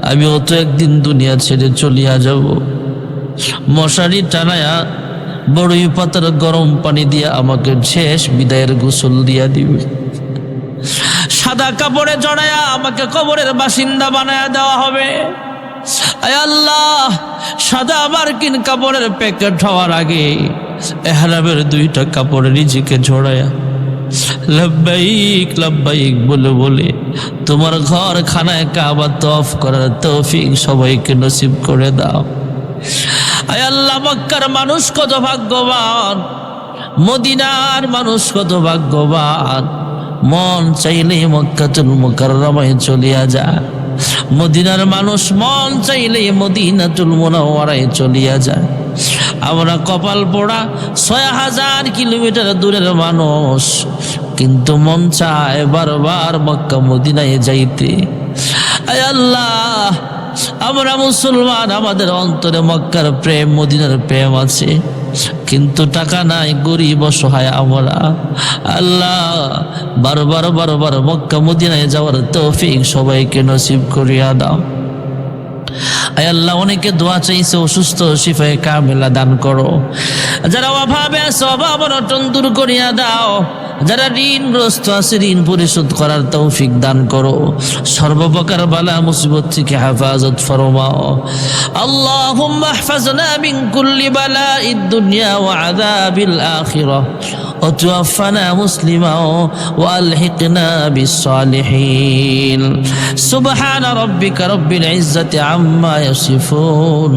আমিও তো একদিন দুনিয়া ছেড়ে চলিয়া যাব। মশারি টানায়া বড়ই পাতার গরম পানি দিয়া আমাকে শেষ বিদায়ের গোসল দিয়া দিবে। সাদা কাপড়ে জড়ায়া আমাকে কবরের বাসিন্দা বানায়া দেওয়া হবে। আয় আল্লাহ, সাদা মার্কিন কাপড়ের প্যাকেট হওয়ার আগে এহরামের 2টা কাপড়ে নিজেকে জড়ায়া লব্বাইক লব্বাইক বলে বলে তোমার ঘর খানায় কাবা তওয়াফ করার তৌফিক সবাইকে নসিব করে দাও। আয় আল্লাহ, মক্কার মানুষ কত ভাগ্যবান, মদিনার মানুষ কত ভাগ্যবান। মন চাইলে মক্কাতুল মুকাররমায় চলিয়া যায়, মদিনার মানুষ মন চাইলে মদিনাতুল মুনাওয়ারায় চলিয়া যায়। আমরা কপাল পোড়া ৬০০০ কিলোমিটার দূরের মানুষ, কিন্তু মন চায় বারবার মক্কা মদিনায় যাইতে। আয় আল্লাহ, আমরা মুসলমান, আমাদের অন্তরে মক্কার প্রেম মদিনার প্রেম আছে, কিন্তু টাকা নাই, গরিব অসহায় আমরা। আল্লাহ, বারবার বারবার মক্কা মদিনায় যাওয়ার তৌফিক সবাইকে নসিব করিয়া দাও। আয় আল্লাহ, অনেকে দোয়া চাইছে, অসুস্থ শিফায়ে কামিলা দান করো। যারা অভাবে আছে অভাব অনটন দূর করিয়া দাও। যারা ঋণগ্রস্ত আছে ঋণ পরিশোধ করার তৌফিক দান করো। সর্বপ্রকার বালা মুসিবত থেকে হেফাজত ফরমাও। আল্লাহুম্মা ইহফাজনা মিন কুল্লি বালাইদ দুনিয়া ওয়া আযাবিল আখিরাহ ওয়া তাওয়াফানা মুসলিমা ওয়া আলহিকনা বিস সালিহিন। সুবহান রাব্বিকা রাব্বিল ইজ্জাতি আম্মা ইয়াসিফুন।